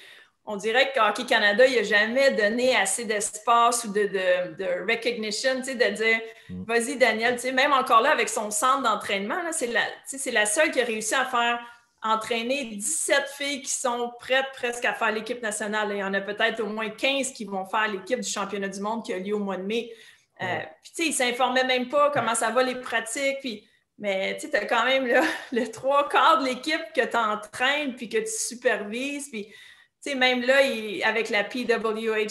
on dirait que Hockey Canada, il n'a jamais donné assez d'espace ou de recognition, tu sais, de dire vas-y, Daniel, tu sais, même encore là, avec son centre d'entraînement, là, c'est la seule qui a réussi à faire entraîner 17 filles qui sont prêtes presque à faire l'équipe nationale. Il y en a peut-être au moins 15 qui vont faire l'équipe du championnat du monde qui a lieu au mois de mai. Puis, tu sais, ils ne s'informaient même pas comment ça va les pratiques. Puis, mais tu as quand même là, le 3/4 de l'équipe que tu entraînes puis que tu supervises. Puis, tu sais, même là, avec la PWHPA,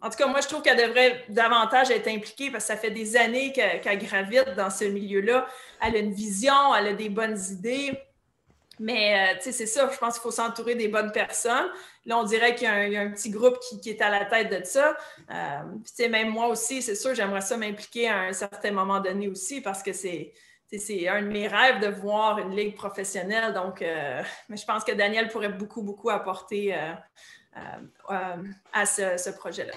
en tout cas, moi, je trouve qu'elle devrait davantage être impliquée parce que ça fait des années qu'elle gravite dans ce milieu-là. Elle a une vision, elle a des bonnes idées. Mais, tu sais, c'est ça, je pense qu'il faut s'entourer des bonnes personnes. Là, on dirait qu'il y a un petit groupe qui est à la tête de ça. Puis, tu sais, même moi aussi, c'est sûr, j'aimerais ça m'impliquer à un certain moment donné aussi parce que c'est un de mes rêves de voir une ligue professionnelle. Donc, mais je pense que Daniel pourrait beaucoup, beaucoup apporter à ce projet-là.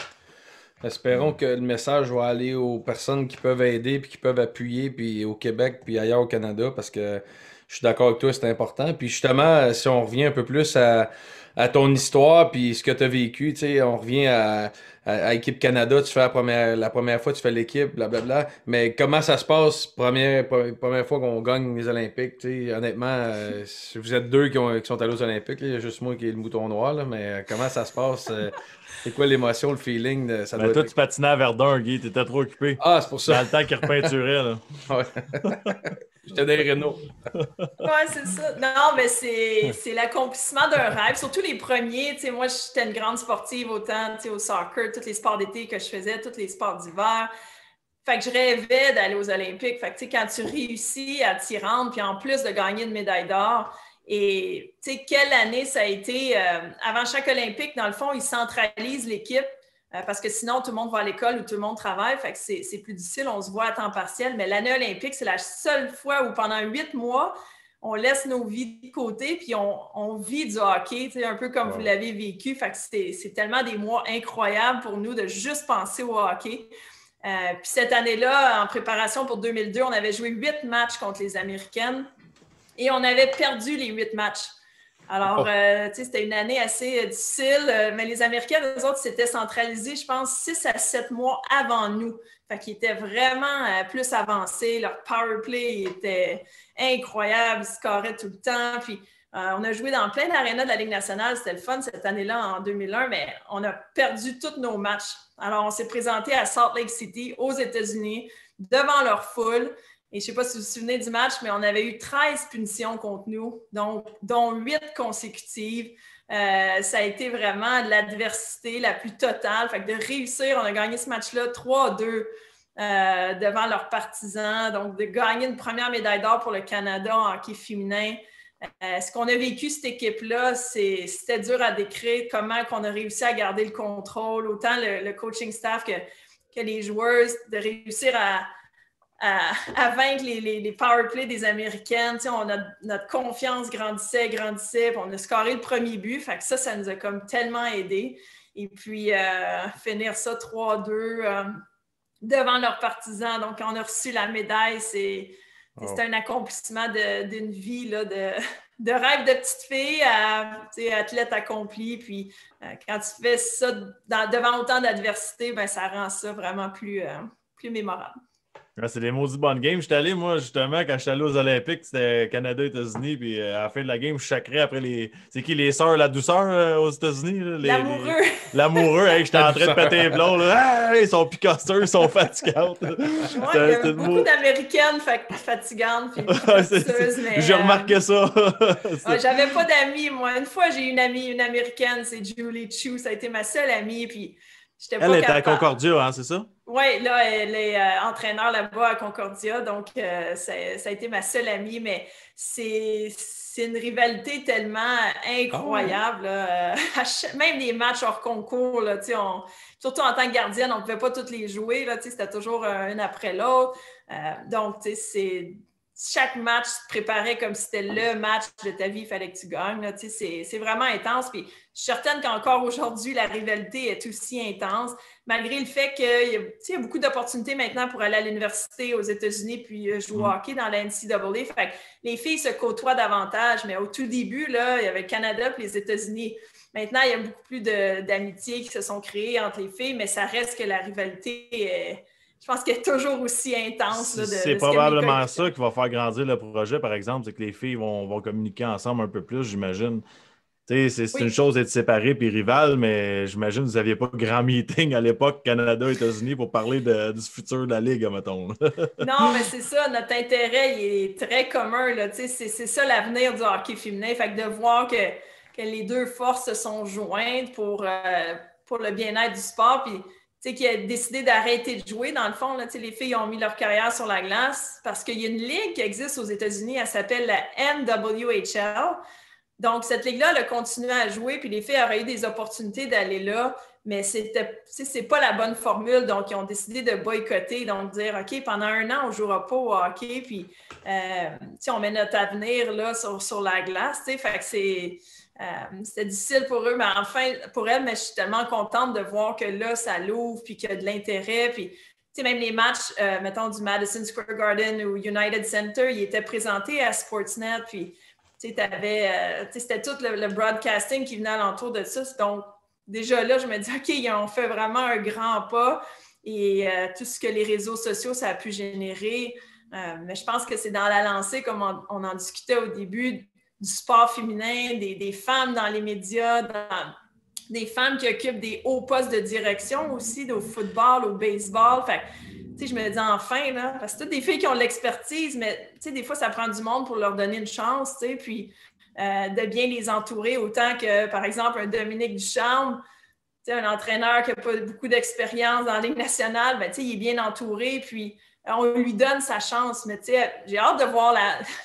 Espérons que le message va aller aux personnes qui peuvent aider puis qui peuvent appuyer puis au Québec puis ailleurs au Canada parce que je suis d'accord avec toi, c'est important. Puis justement, si on revient un peu plus à à ton histoire puis ce que tu as vécu. Tu sais, on revient à Équipe Canada, tu fais la première fois, tu fais l'équipe, blablabla. Mais comment ça se passe, première fois qu'on gagne les Olympiques? Tu sais, honnêtement, vous êtes deux qui sont allés aux Olympiques. Là. Il y a juste moi qui est le mouton noir, là, mais comment ça se passe? C'est quoi l'émotion, le feeling? Ça doit toi, être... tu patinais à Verdun, Guy, t'étais trop occupé. Ah, c'est pour ça. Dans le temps qu'il repeinturait, là. Ouais. J'étais dans les Renault. Ouais, c'est ça. Non, mais c'est l'accomplissement d'un rêve. Surtout les premiers. Tu sais, moi, j'étais une grande sportive, autant tu sais, au soccer, tous les sports d'été que je faisais, tous les sports d'hiver. Fait que je rêvais d'aller aux Olympiques. Fait que tu sais, quand tu réussis à t'y rendre, puis en plus de gagner une médaille d'or, et tu sais, quelle année ça a été. Avant chaque Olympique, dans le fond, ils centralisent l'équipe. Parce que sinon, tout le monde va à l'école ou tout le monde travaille. Fait que c'est plus difficile, on se voit à temps partiel. Mais l'année olympique, c'est la seule fois où pendant 8 mois, on laisse nos vies de côté puis on vit du hockey, un peu comme vous l'avez vécu. Fait que c'est tellement des mois incroyables pour nous de juste penser au hockey. Puis cette année-là, en préparation pour 2002, on avait joué 8 matchs contre les Américaines et on avait perdu les 8 matchs. Alors, tu sais, c'était une année assez difficile, mais les Américains, eux autres, s'étaient centralisés, je pense, 6 à 7 mois avant nous. Fait qu'ils étaient vraiment plus avancés. Leur power play était incroyable, ils scoraient tout le temps. Puis, on a joué dans plein d'arénas de la Ligue nationale. C'était le fun cette année-là, en 2001, mais on a perdu tous nos matchs. Alors, on s'est présenté à Salt Lake City, aux États-Unis, devant leur foule. Et je ne sais pas si vous vous souvenez du match, mais on avait eu 13 punitions contre nous, dont 8 consécutives. Ça a été vraiment de l'adversité la plus totale. Fait que de réussir, on a gagné ce match-là 3-2 devant leurs partisans. Donc, de gagner une première médaille d'or pour le Canada en hockey féminin. Ce qu'on a vécu, cette équipe-là, c'était dur à décrire comment on a réussi à garder le contrôle, autant le coaching staff que les joueurs, de réussir à vaincre les power plays des Américaines. Tu sais, notre confiance grandissait, puis on a scoré le premier but. Fait que ça nous a comme tellement aidé. Et puis, finir ça 3-2 devant leurs partisans. Donc, on a reçu la médaille. C'était un accomplissement d'une vie là, de rêve de petite fille à athlète accompli. Puis, quand tu fais ça devant autant d'adversité, ben, ça rend ça vraiment plus mémorable. Ouais, c'est des maudits bonnes games. J'étais allé, moi, justement, quand j'étais allé aux Olympiques, c'était Canada-États-Unis, puis à la fin de la game, je sacrais après les... C'est qui, les sœurs, la douceur aux États-Unis? L'amoureux! L'amoureux, hey, j'étais en train de péter les plombs, là. Hey, ils sont picasseurs, ils sont fatigantes. Ouais, il y a beaucoup d'Américaines fatigantes, puis picasteuses, mais... J'ai remarqué ça. J'avais pas d'amis, moi. Une fois, j'ai eu une amie, une Américaine, c'est Julie Chu, ça a été ma seule amie, puis j'étais pas capable. Elle était à Concordia, hein, c'est ça? Oui, là, elle est entraîneur là-bas à Concordia, donc ça a été ma seule amie, mais c'est une rivalité tellement incroyable. Là. Même les matchs hors concours, là, surtout en tant que gardienne, on ne pouvait pas toutes les jouer, là, c'était toujours un après l'autre. Donc, chaque match se préparait comme si c'était le match de ta vie, il fallait que tu gagnes. Là, c'est vraiment intense. Puis, je suis certaine qu'encore aujourd'hui, la rivalité est aussi intense, malgré le fait qu'il y a beaucoup d'opportunités maintenant pour aller à l'université aux États-Unis puis jouer au hockey dans la NCAA. Fait que les filles se côtoient davantage, mais au tout début, là, il y avait le Canada et les États-Unis. Maintenant, il y a beaucoup plus d'amitiés qui se sont créées entre les filles, mais ça reste que la rivalité est... Je pense qu'elle est toujours aussi intense. Là, c'est probablement ça qui va faire grandir le projet, par exemple, c'est que les filles vont communiquer ensemble un peu plus, j'imagine. C'est une chose d'être séparés puis rivales, mais j'imagine que vous n'aviez pas grand meeting à l'époque Canada-États-Unis pour parler du futur de la Ligue, mettons. Non, mais c'est ça, notre intérêt il est très commun. C'est ça l'avenir du hockey féminin. Fait que de voir que les deux forces se sont jointes pour le bien-être du sport. Puis, qui a décidé d'arrêter de jouer, dans le fond, là, les filles ont mis leur carrière sur la glace parce qu'il y a une ligue qui existe aux États-Unis, elle s'appelle la NWHL. Donc, cette ligue-là, elle a continué à jouer, puis les filles auraient eu des opportunités d'aller là, mais c'est pas la bonne formule, donc ils ont décidé de boycotter, donc dire, OK, pendant 1 an, on ne jouera pas au hockey, puis on met notre avenir là, sur la glace, fait que c'était difficile pour eux, mais enfin, pour elles, mais je suis tellement contente de voir que là, ça l'ouvre, puis qu'il y a de l'intérêt, puis même les matchs, mettons, du Madison Square Garden ou United Center, ils étaient présentés à Sportsnet, puis c'était tout le broadcasting qui venait alentour de ça. Donc, déjà là, je me dis, OK, ils ont fait vraiment un grand pas et tout ce que les réseaux sociaux, ça a pu générer. Mais je pense que c'est dans la lancée, comme on en discutait au début, du sport féminin, des femmes dans les médias, des femmes qui occupent des hauts postes de direction aussi, au football, au baseball. Fait je me dis enfin, là, parce que c'est toutes des filles qui ont de l'expertise, mais des fois, ça prend du monde pour leur donner une chance, puis de bien les entourer, autant que, par exemple, un Dominique Ducharme, un entraîneur qui n'a pas beaucoup d'expérience dans la Ligue nationale, il est bien entouré, puis on lui donne sa chance. Mais j'ai hâte de voir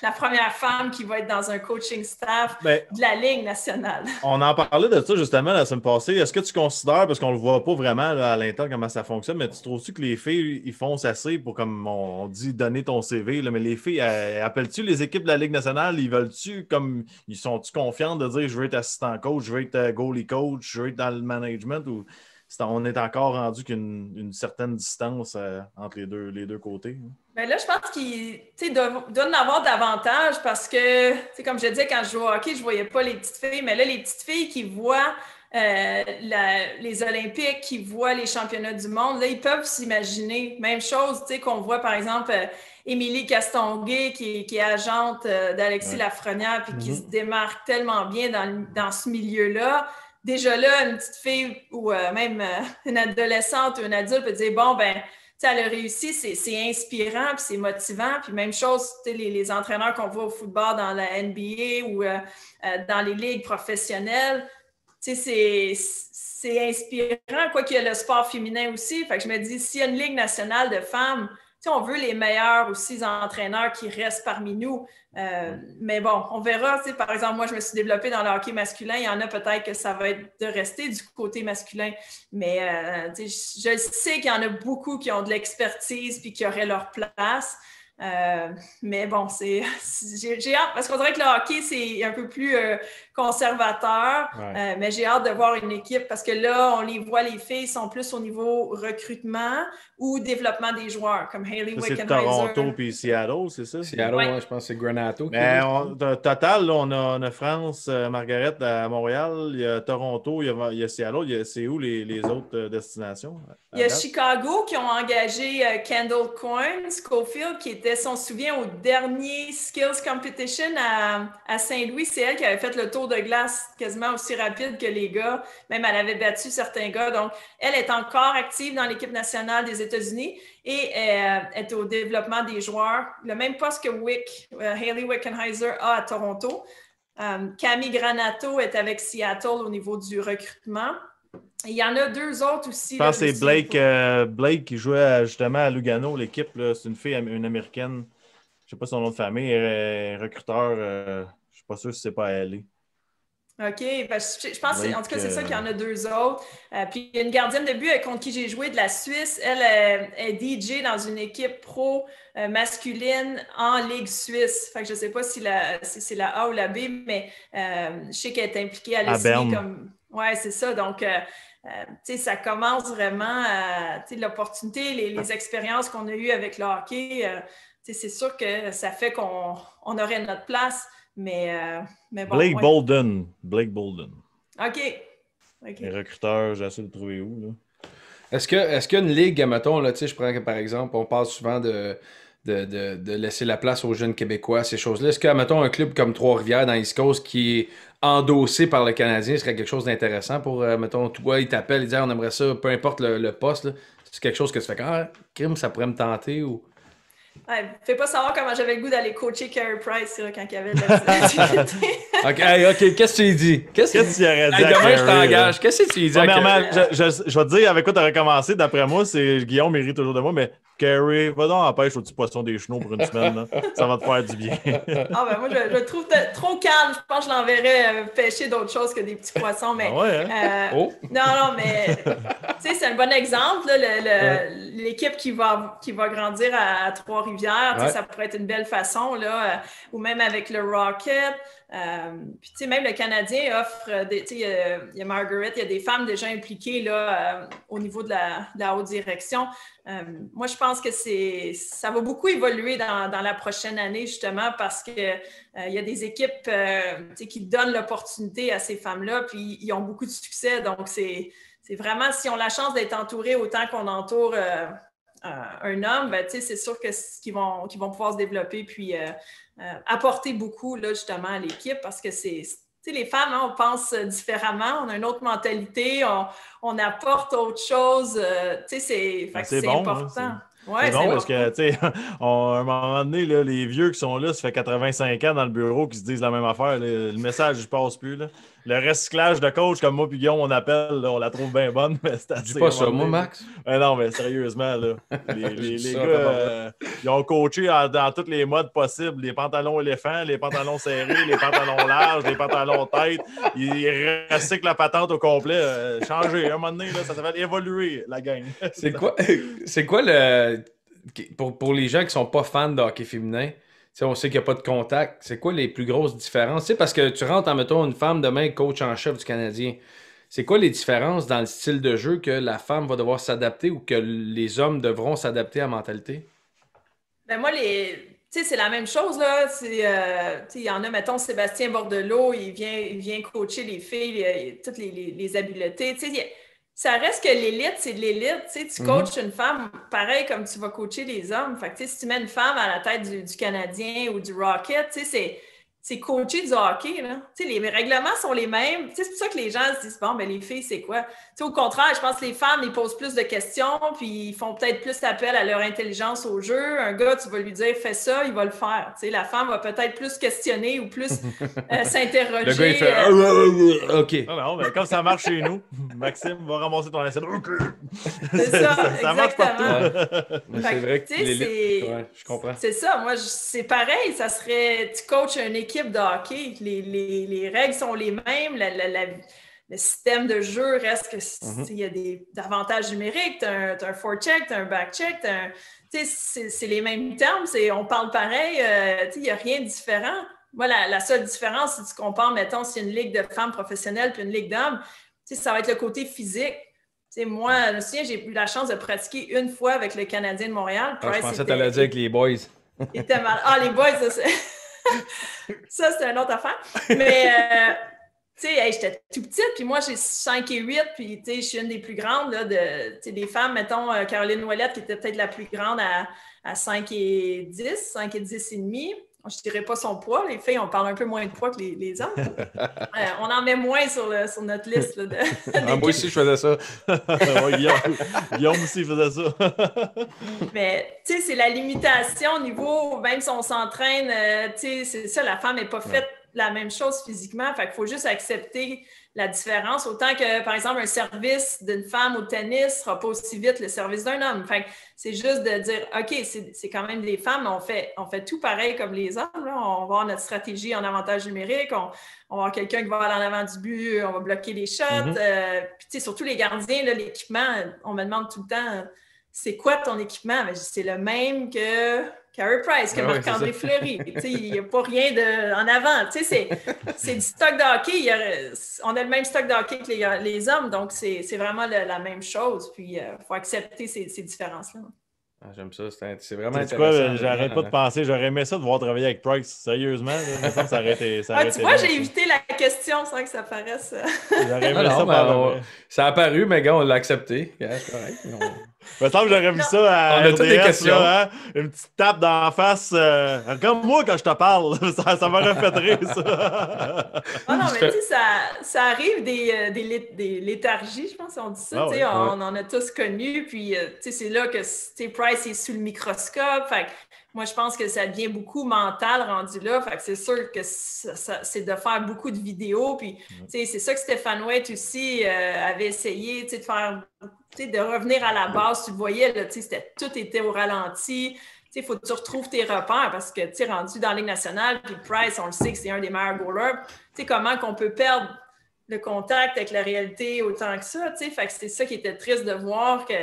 la première femme qui va être dans un coaching staff de la Ligue nationale. On en parlait de ça justement la semaine passée. Est-ce que tu considères, parce qu'on ne le voit pas vraiment là, à l'interne comment ça fonctionne, mais tu trouves-tu que les filles, ils foncent assez pour, comme on dit, donner ton CV, là, mais les filles, appelles-tu les équipes de la Ligue nationale? Ils veulent-tu, comme, ils sont-tu confiants de dire je veux être assistant coach, je veux être goalie coach, je veux être dans le management, ou on est encore rendu qu'une certaine distance entre les deux côtés? Bien là, je pense qu'il doit en avoir davantage parce que, comme je disais, quand je jouais au hockey, je ne voyais pas les petites filles, mais là, les petites filles qui voient les Olympiques, qui voient les championnats du monde, là, ils peuvent s'imaginer. Même chose, qu'on voit, par exemple, Émilie Castonguay, qui est agente d'Alexis Lafrenière, puis qui se démarque tellement bien dans ce milieu-là. Déjà là, une petite fille ou même une adolescente ou un adulte peut dire, bon, ben, elle a réussi, c'est inspirant, puis c'est motivant. Puis même chose, les entraîneurs qu'on voit au football dans la NBA ou dans les ligues professionnelles, c'est inspirant, quoi qu'il y ait le sport féminin aussi. Fait que je me dis, s'il y a une ligue nationale de femmes, on veut les meilleurs aussi entraîneurs qui restent parmi nous. Mais bon, on verra. Par exemple, moi, je me suis développée dans le hockey masculin. Il y en a peut-être que ça va être de rester du côté masculin. Mais je sais qu'il y en a beaucoup qui ont de l'expertise puis qui auraient leur place. Mais bon, j'ai hâte, parce qu'on dirait que le hockey, c'est un peu plus conservateur, mais j'ai hâte de voir une équipe parce que là, on les voit, les filles sont plus au niveau recrutement ou développement des joueurs, comme Hayley Wickenheiser. C'est Toronto puis Seattle, c'est ça? Seattle, je pense que c'est Granato. Mais total, là, on a France, Margaret à Montréal, il y a Toronto, il y a Seattle. C'est où les autres destinations? Il y a Chicago qui ont engagé Kendall Coyne, Schofield, qui était, si on se souvient, au dernier Skills Competition à Saint-Louis. C'est elle qui avait fait le tour de glace quasiment aussi rapide que les gars. Même elle avait battu certains gars. Donc, elle est encore active dans l'équipe nationale des États-Unis et est au développement des joueurs. Le même poste que Hayley Wickenheiser a à Toronto. Camille Granato est avec Seattle au niveau du recrutement. Il y en a deux autres aussi. Je pense que c'est Blake qui jouait justement à Lugano, l'équipe. C'est une fille, une Américaine. Je ne sais pas son nom de famille. Elle est recruteur. Je ne suis pas sûr si c'est pas elle. OK. Ben, je pense en tout cas, c'est ça qu'il y en a deux autres. Puis il y a une gardienne de but contre qui j'ai joué de la Suisse. Elle est DJ dans une équipe pro masculine en Ligue suisse. Fait que je ne sais pas si c'est la A ou la B, mais je sais qu'elle est impliquée à l'essayer comme. Oui, c'est ça. Donc, ça commence vraiment l'opportunité, les expériences qu'on a eues avec le hockey. C'est sûr que ça fait qu'on aurait notre place, mais bon. Blake Bolden. OK. Les recruteurs, j'essaie de trouver où, là. Est-ce qu'il y a une ligue, mettons, là, je prends par exemple, on parle souvent de laisser la place aux jeunes Québécois, ces choses-là. Est-ce que, mettons, un club comme Trois-Rivières dans East Coast qui est endossé par le Canadien serait quelque chose d'intéressant pour, mettons, toi, il t'appelle, il dit on aimerait ça, peu importe le poste, là. C'est quelque chose que tu fais comme crime, ça pourrait me tenter ou. Ouais, fais pas savoir comment j'avais le goût d'aller coacher Carey Price là, quand il y avait de la OK, qu'est-ce que tu lui dis? Qu'est-ce que tu aurais dit? Demain, je t'engage. Qu'est-ce que tu lui dis? Premièrement, je vais te dire avec quoi tu as recommencé. D'après moi, c'est Guillaume mérite toujours de moi, mais Carey, va donc en pêche au petit poisson des chenaux pour une semaine. Là. Ça va te faire du bien. Moi, je le trouve trop calme. Je pense que je l'enverrais pêcher d'autres choses que des petits poissons. Mais, Non, mais c'est un bon exemple. Là, l'équipe qui va grandir à Trois-Rivières, ça pourrait être une belle façon. Là, ou même avec le Rocket. Puis, même le Canadien offre, il y a Margaret, il y a des femmes déjà impliquées là, au niveau de la haute direction. Moi, je pense que ça va beaucoup évoluer dans la prochaine année, justement, parce que il y a des équipes qui donnent l'opportunité à ces femmes-là, puis ils ont beaucoup de succès. Donc, c'est vraiment, si on a la chance d'être entourés autant qu'on entoure un homme, ben, c'est sûr que qu'ils vont pouvoir se développer puis apporter beaucoup, là, justement, à l'équipe, parce que les femmes, hein, on pense différemment, on a une autre mentalité, on apporte autre chose. C'est bon, important. Hein, ouais, c'est bon parce que, tu sais, à un moment donné, là, les vieux qui sont là, ça fait 85 ans dans le bureau qui se disent la même affaire. Le message, je passe plus. Là. Le recyclage de coach, comme moi et Guillaume, on appelle, là, on la trouve bien bonne, mais c'est assez. Dis pas ça, moi, Max. Non, mais sérieusement, là, les gars, ils ont coaché dans tous les modes possibles. Les pantalons éléphants, les pantalons serrés, les pantalons larges, les pantalons tête. Ils recyclent la patente au complet. Changer, à un moment donné, là, ça s'appelle évoluer, la gang. C'est quoi le... Pour les gens qui ne sont pas fans de hockey féminin, on sait qu'il n'y a pas de contact. C'est quoi les plus grosses différences? Parce que tu rentres en mettant une femme demain coach en chef du Canadien. C'est quoi les différences dans le style de jeu que la femme va devoir s'adapter ou que les hommes devront s'adapter à la mentalité? Ben moi, c'est la même chose, là. Il y en a, mettons, Sébastien Bordelot, il vient coacher les filles, toutes les habiletés. Ça reste que l'élite, c'est de l'élite. Tu coaches une femme pareil comme tu vas coacher les hommes. Fait que, si tu mets une femme à la tête du Canadien ou du Rocket, c'est coacher du hockey. Là. Les règlements sont les mêmes. C'est pour ça que les gens se disent, bon, ben, les filles, c'est quoi? Au contraire, je pense que les femmes, ils posent plus de questions, puis ils font peut-être plus appel à leur intelligence au jeu. Un gars, tu vas lui dire, fais ça, il va le faire. La femme va peut-être plus questionner ou plus s'interroger. Le gars, il fait OK. Non, mais comme ça marche chez nous, Maxime va ramasser ton assiette. OK. C'est ça, ça marche partout. C'est vrai que je comprends. C'est ça. Moi, c'est pareil. Ça serait, tu coaches une équipe de hockey, les règles sont les mêmes, le système de jeu reste que il y a des avantages numériques, tu as un forecheck, tu as un backcheck, c'est les mêmes termes, on parle pareil, il n'y a rien de différent. Moi, la seule différence, si tu compares, mettons, s'il y a une ligue de femmes professionnelles puis une ligue d'hommes, ça va être le côté physique. Moi, je me souviens, j'ai eu la chance de pratiquer une fois avec le Canadien de Montréal. Je pensais que tu allais dire avec les boys. Il était mal. Ah, les boys, ça, c'est... Ça, c'est une autre affaire. Mais, j'étais tout petite, puis moi, j'ai 5 et 8, puis, je suis une des plus grandes, là, des femmes, mettons, Caroline Ouellette, qui était peut-être la plus grande à 5 et 10, 5 et 10 et demi. Je ne dirais pas son poids. Les filles, on parle un peu moins de poids que les hommes. On en met moins sur notre liste. Là, moi aussi, je faisais ça. Guillaume aussi faisait ça. Mais, c'est la limitation au niveau, même si on s'entraîne, c'est ça, la femme n'est pas faite la même chose physiquement. Fait qu'il faut juste accepter la différence. Autant que, par exemple, un service d'une femme au tennis ne sera pas aussi vite le service d'un homme. Fait que c'est juste de dire, OK, c'est quand même des femmes, mais on fait tout pareil comme les hommes. Là. On va avoir notre stratégie en avantage numérique. On va avoir quelqu'un qui va aller en avant du but. On va bloquer les shots. Puis, surtout les gardiens, là, l'équipement, on me demande tout le temps, c'est quoi ton équipement? Mais c'est le même que Carey Price, que Marc-André Fleury. Il n'y a pas rien en avant. C'est du stock de hockey. On a le même stock de hockey que les hommes, donc c'est vraiment la même chose. Puis, il faut accepter ces différences-là. J'aime ça. C'est vraiment intéressant. J'arrête pas de penser. J'aurais aimé ça de voir travailler avec Price. Sérieusement, ça aurait été tu vois, j'ai évité la question sans que ça paraisse. J'aurais aimé ça. Ça a apparu, mais gars, on l'a accepté. C'est correct. Il me semble que j'aurais vu ça à on a RDS, toutes des questions. Là, hein? Une petite tape d'en face. Comme moi quand je te parle. ça m'aurait fait rire, ça. Non, mais tu sais, ça arrive des léthargies, je pense qu'on dit ça. On en a tous connu. Puis, c'est là que Price est sous le microscope. Fait que, moi, je pense que ça devient beaucoup mental rendu là. Fait que c'est sûr que c'est de faire beaucoup de vidéos. Puis, c'est ça que Stéphane Waite aussi avait essayé, de faire... de revenir à la base, tu le voyais, là, tout était au ralenti. Il faut que tu retrouves tes repères parce que rendu dans la Ligue nationale, puis Price, on le sait que c'est un des meilleurs goalers. Comment qu'on peut perdre le contact avec la réalité autant que ça? Fait que c'est ça qui était triste de voir que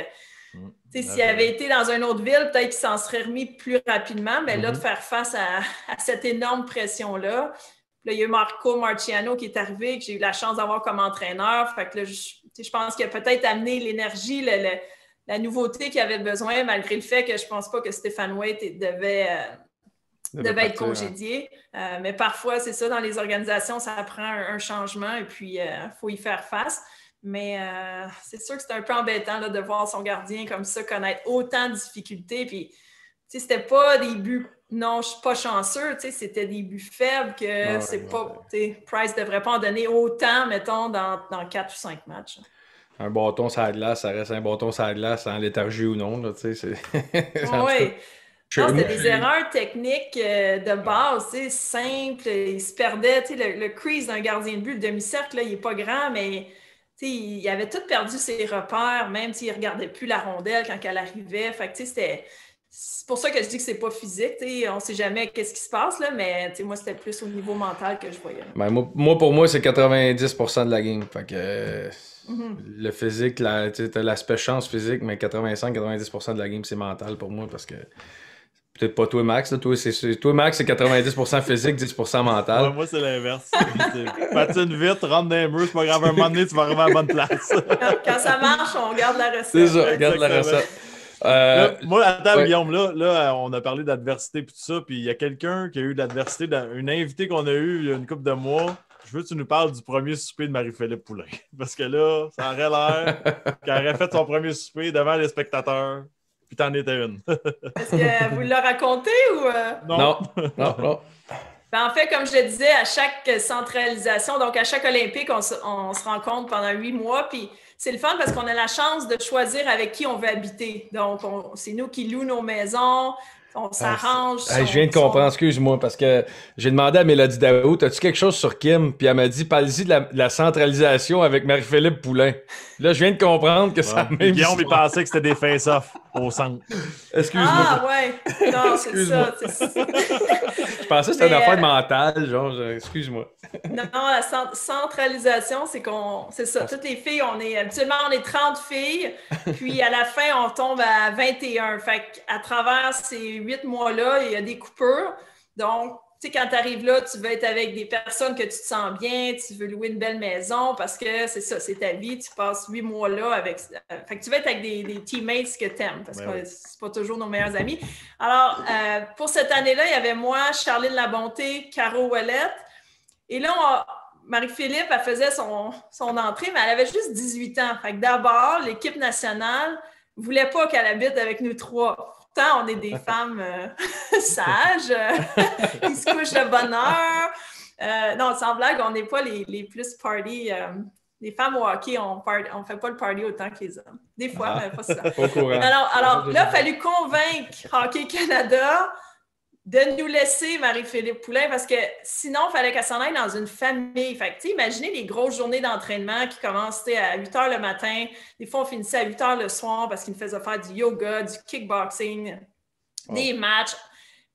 s'il avait été dans une autre ville, peut-être qu'il s'en serait remis plus rapidement, mais là, de faire face à cette énorme pression-là. Là, il y a eu Marco Marciano qui est arrivé, que j'ai eu la chance d'avoir comme entraîneur. Fait que là, je pense qu'il a peut-être amené l'énergie, la nouveauté qu'il avait besoin, malgré le fait que je pense pas que Stéphane Waite devait être congédié. Mais parfois, c'est ça, dans les organisations, ça prend un changement et puis il faut y faire face. Mais c'est sûr que c'est un peu embêtant là, de voir son gardien comme ça connaître autant de difficultés. Puis, c'était pas des buts, non, je suis pas chanceux, c'était des buts faibles que Price devrait pas en donner autant, mettons, dans 4 ou 5 matchs. Un bâton sur la glace, ça reste un bâton sur la glace, en léthargie ou non. Là, c'est... Oui. Non, c'était des erreurs techniques de base, simples. Il se perdait. Le crease d'un gardien de but, le demi-cercle, là, il n'est pas grand, mais il avait tout perdu ses repères, même s'il ne regardait plus la rondelle quand elle arrivait. Fait que, c'est pour ça que je dis que c'est pas physique. On ne sait jamais qu'est-ce qui se passe, là, mais moi, c'était plus au niveau mental que je voyais. Ben, pour moi, c'est 90% de la game. Fait que, le physique, t'as l'aspect chance physique, mais 85-90% de la game, c'est mental pour moi parce que. Peut-être pas toi, Max. Là. Toi, Max, c'est 90% physique, 10% mental. Ouais, moi, c'est l'inverse. Patine vite, rentre dans les murs, c'est pas grave, un moment donné, tu vas arriver à la bonne place. Quand ça marche, on garde la recette. C'est ça, garde la recette. Là, moi, attends, Guillaume, là, on a parlé d'adversité et tout ça, puis il y a quelqu'un qui a eu de l'adversité, une invitée qu'on a eue il y a une couple de mois. Je veux que tu nous parles du premier souper de Marie-Philippe Poulin. Parce que là, ça aurait l'air qu'elle aurait fait son premier souper devant les spectateurs. Puis t'en étais une. Est-ce que vous l'a raconté ou... Non. Ben, en fait, comme je le disais, à chaque centralisation, donc à chaque Olympique, on se rencontre pendant 8 mois. Puis c'est le fun parce qu'on a la chance de choisir avec qui on veut habiter. Donc, c'est nous qui louons nos maisons. On s'arrange. Je viens de comprendre, excuse-moi, parce que j'ai demandé à Mélodie Daou, as-tu quelque chose sur Kim? Puis elle m'a dit, parle-y de la centralisation avec Marie-Philippe Poulin. Là, je viens de comprendre que ça même. Guillaume, il pensait que c'était des face-off au centre. Excuse-moi. Ah, ouais. Non, c'est ça. Je pensais que c'était une affaire mentale, genre, excuse-moi. Non, la centralisation, c'est ça. Toutes les filles, habituellement, on est 30 filles, puis à la fin, on tombe à 21. Fait qu'à travers ces 8 mois-là, il y a des coupures. Donc, tu sais, quand tu arrives là, tu veux être avec des personnes que tu te sens bien, tu veux louer une belle maison parce que c'est ça, c'est ta vie. Tu passes 8 mois là avec. Fait que tu veux être avec des teammates que tu aimes parce que c'est pas toujours nos meilleurs amis. Alors, pour cette année-là, il y avait moi, Charline Labonté, Caro Ouellette. Et là, Marie-Philippe, elle faisait son entrée, mais elle avait juste 18 ans. Fait que d'abord, l'équipe nationale ne voulait pas qu'elle habite avec nous 3. Pourtant, on est des femmes sages, qui se couchent de bonne heure. Non, sans blague, on n'est pas les plus party. Les femmes au hockey, on ne fait pas le party autant que les hommes. Des fois, mais pas ça. Alors là, il a fallu convaincre Hockey Canada de nous laisser Marie-Philippe Poulin parce que sinon, il fallait qu'elle s'en aille dans une famille. Fait que, imaginez les grosses journées d'entraînement qui commencent à 8 h le matin. Des fois, on finissait à 8 h le soir parce qu'ils nous faisaient faire du yoga, du kickboxing, des matchs.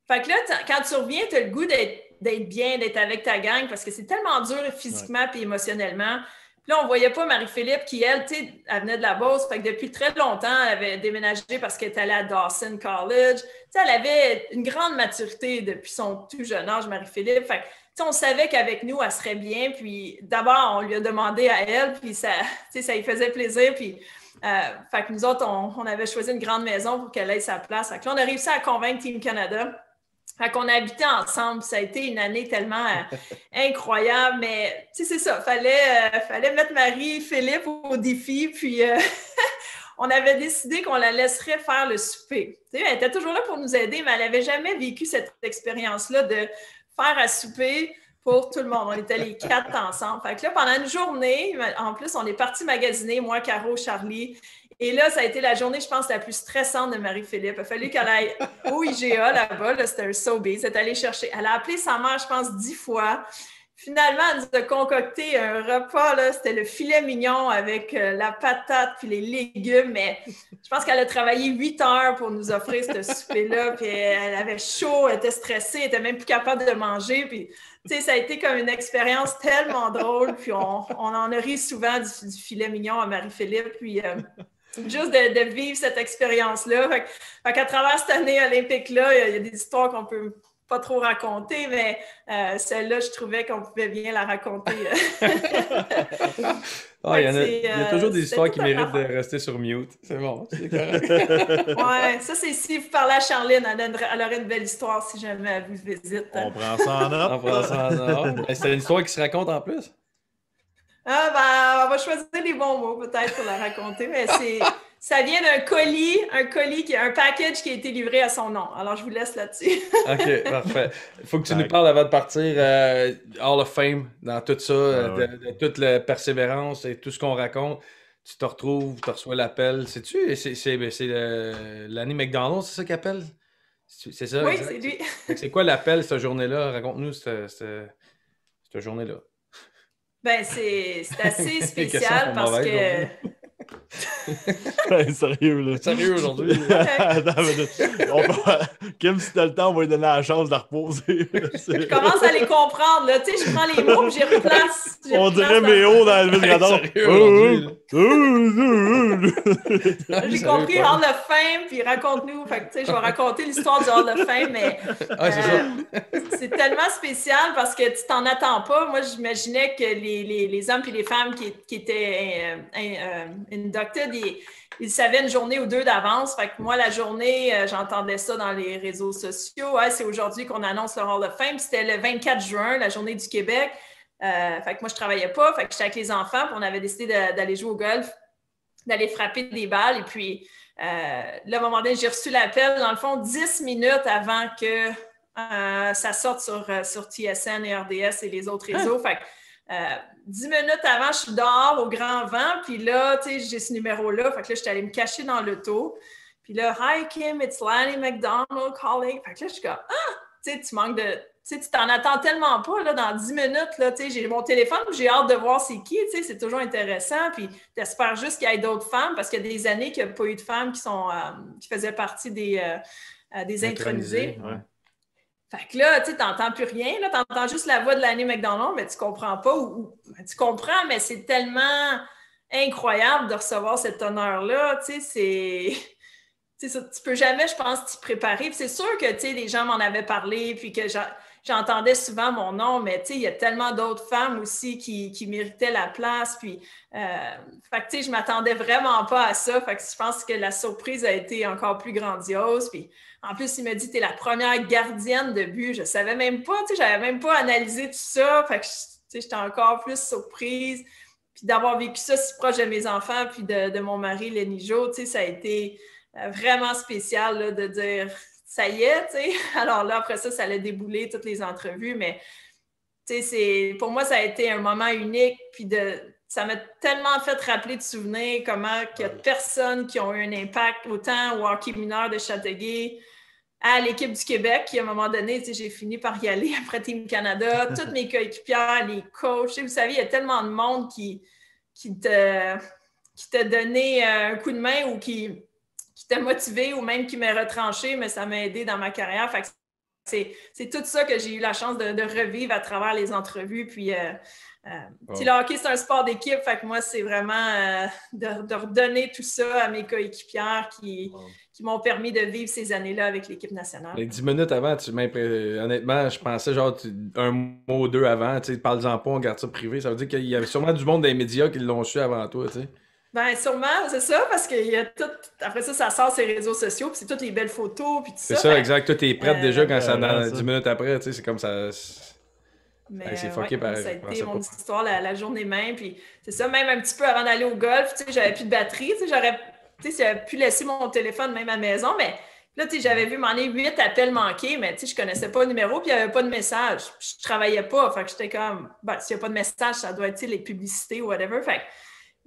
Fait que là, quand tu reviens, tu as le goût d'être bien, d'être avec ta gang parce que c'est tellement dur physiquement et émotionnellement. Puis là, on ne voyait pas Marie-Philippe qui, elle venait de la Beauce. Fait que depuis très longtemps, elle avait déménagé parce qu'elle est allée à Dawson College. Elle avait une grande maturité depuis son tout jeune âge, Marie-Philippe. Fait que, on savait qu'avec nous, elle serait bien. Puis d'abord, on lui a demandé à elle, puis ça lui faisait plaisir. Puis, fait que nous autres, on avait choisi une grande maison pour qu'elle ait sa place. Fait que là, on a réussi à convaincre Team Canada. Fait qu'on a habité ensemble. Ça a été une année tellement incroyable, mais c'est ça. Fallait mettre Marie-Philippe au défi, puis on avait décidé qu'on la laisserait faire le souper. Elle était toujours là pour nous aider, mais elle n'avait jamais vécu cette expérience-là de faire à souper pour tout le monde. On était les 4 ensemble. Fait que là, pendant une journée, en plus, on est partis magasiner, moi, Caro, Charlie. Et là, ça a été la journée, je pense, la plus stressante de Marie-Philippe. Il a fallu qu'elle aille au IGA là-bas. Là, c'était un Sobeys. Elle est allée chercher. Elle a appelé sa mère, je pense, 10 fois. Finalement, elle nous a concocté un repas. Là, c'était le filet mignon avec la patate puis les légumes. Mais je pense qu'elle a travaillé 8 heures pour nous offrir ce souper-là. Puis elle avait chaud, elle était stressée, elle n'était même plus capable de manger. Puis, ça a été comme une expérience tellement drôle. Puis on en a ri souvent du filet mignon à Marie-Philippe. Puis juste de vivre cette expérience-là. Fait qu'à travers cette année olympique-là, il y a des histoires qu'on peut pas trop raconter, mais celle-là, je trouvais qu'on pouvait bien la raconter. Il y a toujours des histoires qui méritent de rester sur mute. C'est bon, c'est correct. Ouais, ça, c'est si vous parlez à Charline, elle aurait une belle histoire si jamais elle vous visite. On prend ça en note. On prend ça en note. C'est une histoire qui se raconte en plus? On va choisir les bons mots peut-être pour la raconter, mais ça vient d'un colis, un package qui a été livré à son nom. Alors, je vous laisse là-dessus. OK, parfait. Il faut que tu nous parles avant de partir Hall of Fame, dans tout ça, de toute la persévérance et tout ce qu'on raconte. Tu te retrouves, tu reçois l'appel. C'est-tu? C'est Lanny McDonald, c'est ça qu'il appelle? C'est ça? Oui, exact? c'est lui. C'est quoi l'appel, cette journée-là? Raconte-nous cette journée-là. Ben, c'est assez spécial parce que... Sérieux, là. Sérieux aujourd'hui. Attends, Kim, si t'as le temps, on va lui donner la chance de la reposer. Je commence à les comprendre, là. Tu sais, je prends les mots et j'y replace. On dirait Méo dans le Villagradon. J'ai compris Hall of Fame, puis raconte-nous. Fait que, tu sais, je vais raconter l'histoire du Hall of Fame, mais c'est tellement spécial parce que tu t'en attends pas. Moi, j'imaginais que les hommes et les femmes qui étaient inducted, ils savaient une journée ou deux d'avance. Fait que moi, la journée, j'entendais ça dans les réseaux sociaux. C'est aujourd'hui qu'on annonce le Hall of Fame. C'était le 24 juin, la journée du Québec. Fait que moi, je travaillais pas. Fait que j'étais avec les enfants. Puis on avait décidé d'aller jouer au golf, d'aller frapper des balles. Et puis, là, à un moment donné, j'ai reçu l'appel, dans le fond, 10 minutes avant que ça sorte sur TSN et RDS et les autres réseaux. Fait que 10 minutes avant, je suis dehors au grand vent, puis là, tu sais, j'ai ce numéro-là, fait que là, j'étais allée me cacher dans l'auto, puis là, « Hi Kim, it's Lanny McDonald calling », fait que là, je suis comme « Ah! » Tu sais, tu manques de... Tu sais, tu t'en attends tellement pas, là, dans 10 minutes, là, tu sais, j'ai mon téléphone, j'ai hâte de voir c'est qui, tu sais, c'est toujours intéressant, puis t'espères juste qu'il y ait d'autres femmes, parce qu'il y a des années qu'il n'y a pas eu de femmes qui faisaient partie des intronisés. Ouais. Fait que là, tu sais, t'entends plus rien, là, t'entends juste la voix de Lanny McDonald, mais tu comprends pas, tu comprends, mais c'est tellement incroyable de recevoir cet honneur-là, tu sais, tu peux jamais, je pense, t'y préparer. Puis c'est sûr que, tu sais, les gens m'en avaient parlé, puis que j'entendais souvent mon nom, mais, tu sais, il y a tellement d'autres femmes aussi qui méritaient la place, puis, fait que, tu sais, je m'attendais vraiment pas à ça, fait que je pense que la surprise a été encore plus grandiose, puis en plus, il m'a dit, t'es la première gardienne de but. Je savais même pas, tu sais, j'avais même pas analysé tout ça. Fait que, tu sais, j'étais encore plus surprise. Puis d'avoir vécu ça si proche de mes enfants, puis de mon mari, Lenny Jo, tu sais, ça a été vraiment spécial, là, de dire, ça y est, tu sais. Alors là, après ça allait débouler toutes les entrevues, mais, tu sais, pour moi, ça a été un moment unique, puis ça m'a tellement fait rappeler de souvenirs comment il y a personnes qui ont eu un impact autant au hockey mineur de Châteauguay, à l'équipe du Québec, qui à un moment donné, tu sais, j'ai fini par y aller après Team Canada, toutes mes coéquipières, les coachs, tu sais, vous savez, il y a tellement de monde qui t'a donné un coup de main ou qui t'a motivé ou même qui m'a retranché, mais ça m'a aidé dans ma carrière. Fait que c'est tout ça que j'ai eu la chance de revivre à travers les entrevues, puis le hockey, c'est un sport d'équipe, fait que moi, c'est vraiment de redonner tout ça à mes coéquipières qui m'ont permis de vivre ces années-là avec l'équipe nationale. Les 10 minutes avant, honnêtement, je pensais genre un mot ou deux avant, tu sais, parle-en pas, on garde ça privé. Ça veut dire qu'il y avait sûrement du monde des médias qui l'ont su avant toi, tu sais. Ben sûrement, c'est ça, parce qu'il y a tout... Après ça sort sur les réseaux sociaux, puis c'est toutes les belles photos, puis tout ça. C'est ça, exact. Toi, t'es prête déjà quand ça dans 10 ça. minutes après, tu sais, c'est comme ça... Mais c'est fucké pareil. ça a été mon histoire la journée même, puis c'est ça, même un petit peu avant d'aller au golf, tu sais, j'avais plus de batterie, tu sais, j'aurais pu laisser mon téléphone même à la maison, mais là, tu sais, j'avais vu 8 appels manqués, mais tu sais, je connaissais pas le numéro, puis il n'y avait pas de message. Je travaillais pas, fait que j'étais comme, ben, s'il n'y a pas de message, ça doit être, tu sais, les publicités ou whatever, fait que,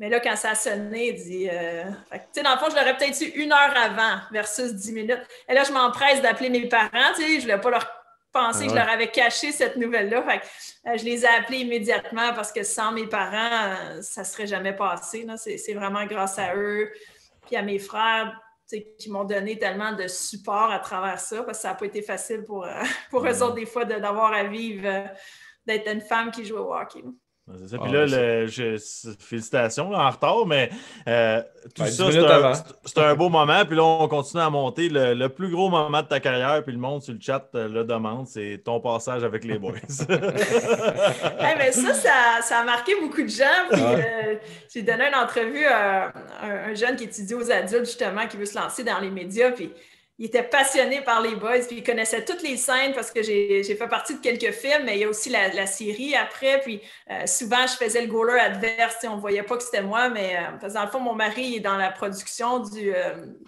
mais là, quand ça a sonné, il dit, fait que, tu sais, dans le fond, je l'aurais peut-être eu 1 heure avant versus 10 minutes. Et là, je m'empresse d'appeler mes parents, tu sais, je voulais pas leur penser que je leur avais caché cette nouvelle-là. Fait que, je les ai appelés immédiatement parce que sans mes parents, ça ne serait jamais passé. C'est vraiment grâce à eux puis à mes frères qui m'ont donné tellement de support à travers ça parce que ça n'a pas été facile pour eux autres des fois d'avoir à vivre, d'être une femme qui joue au hockey. C'est ça. Puis là, félicitations là, en retard, mais tout ça, c'est un beau moment. Puis là, on continue à monter. Le plus gros moment de ta carrière, puis le monde sur le chat le demande, c'est ton passage avec les boys. Mais ça a marqué beaucoup de gens. Puis, j'ai donné une entrevue à un jeune qui étudie aux adultes, justement, qui veut se lancer dans les médias. Puis il était passionné par les boys, puis il connaissait toutes les scènes parce que j'ai fait partie de quelques films, mais il y a aussi la série après. Puis souvent, je faisais le goaler adverse. On ne voyait pas que c'était moi, mais parce que dans le fond, mon mari est dans la production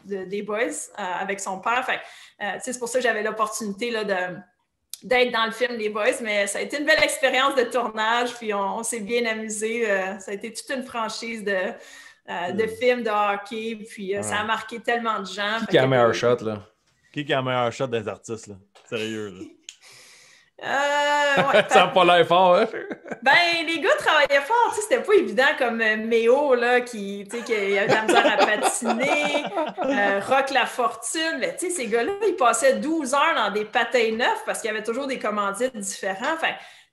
des boys avec son père. C'est pour ça que j'avais l'opportunité là, d'être dans le film des boys, mais ça a été une belle expérience de tournage, puis on s'est bien amusé. Ça a été toute une franchise de films de hockey, puis ça a marqué tellement de gens. Qui a le meilleur shot, là? Qui a le meilleur shot des artistes, là? Sérieux, là? Ouais, ça n'a pas l'air fort, hein? Les gars travaillaient fort, c'était pas évident comme Méo, là, qui avait de la misère à patiner, Rock La Fortune, mais ces gars-là, ils passaient 12 heures dans des patins neufs parce qu'il y avait toujours des commandites différents.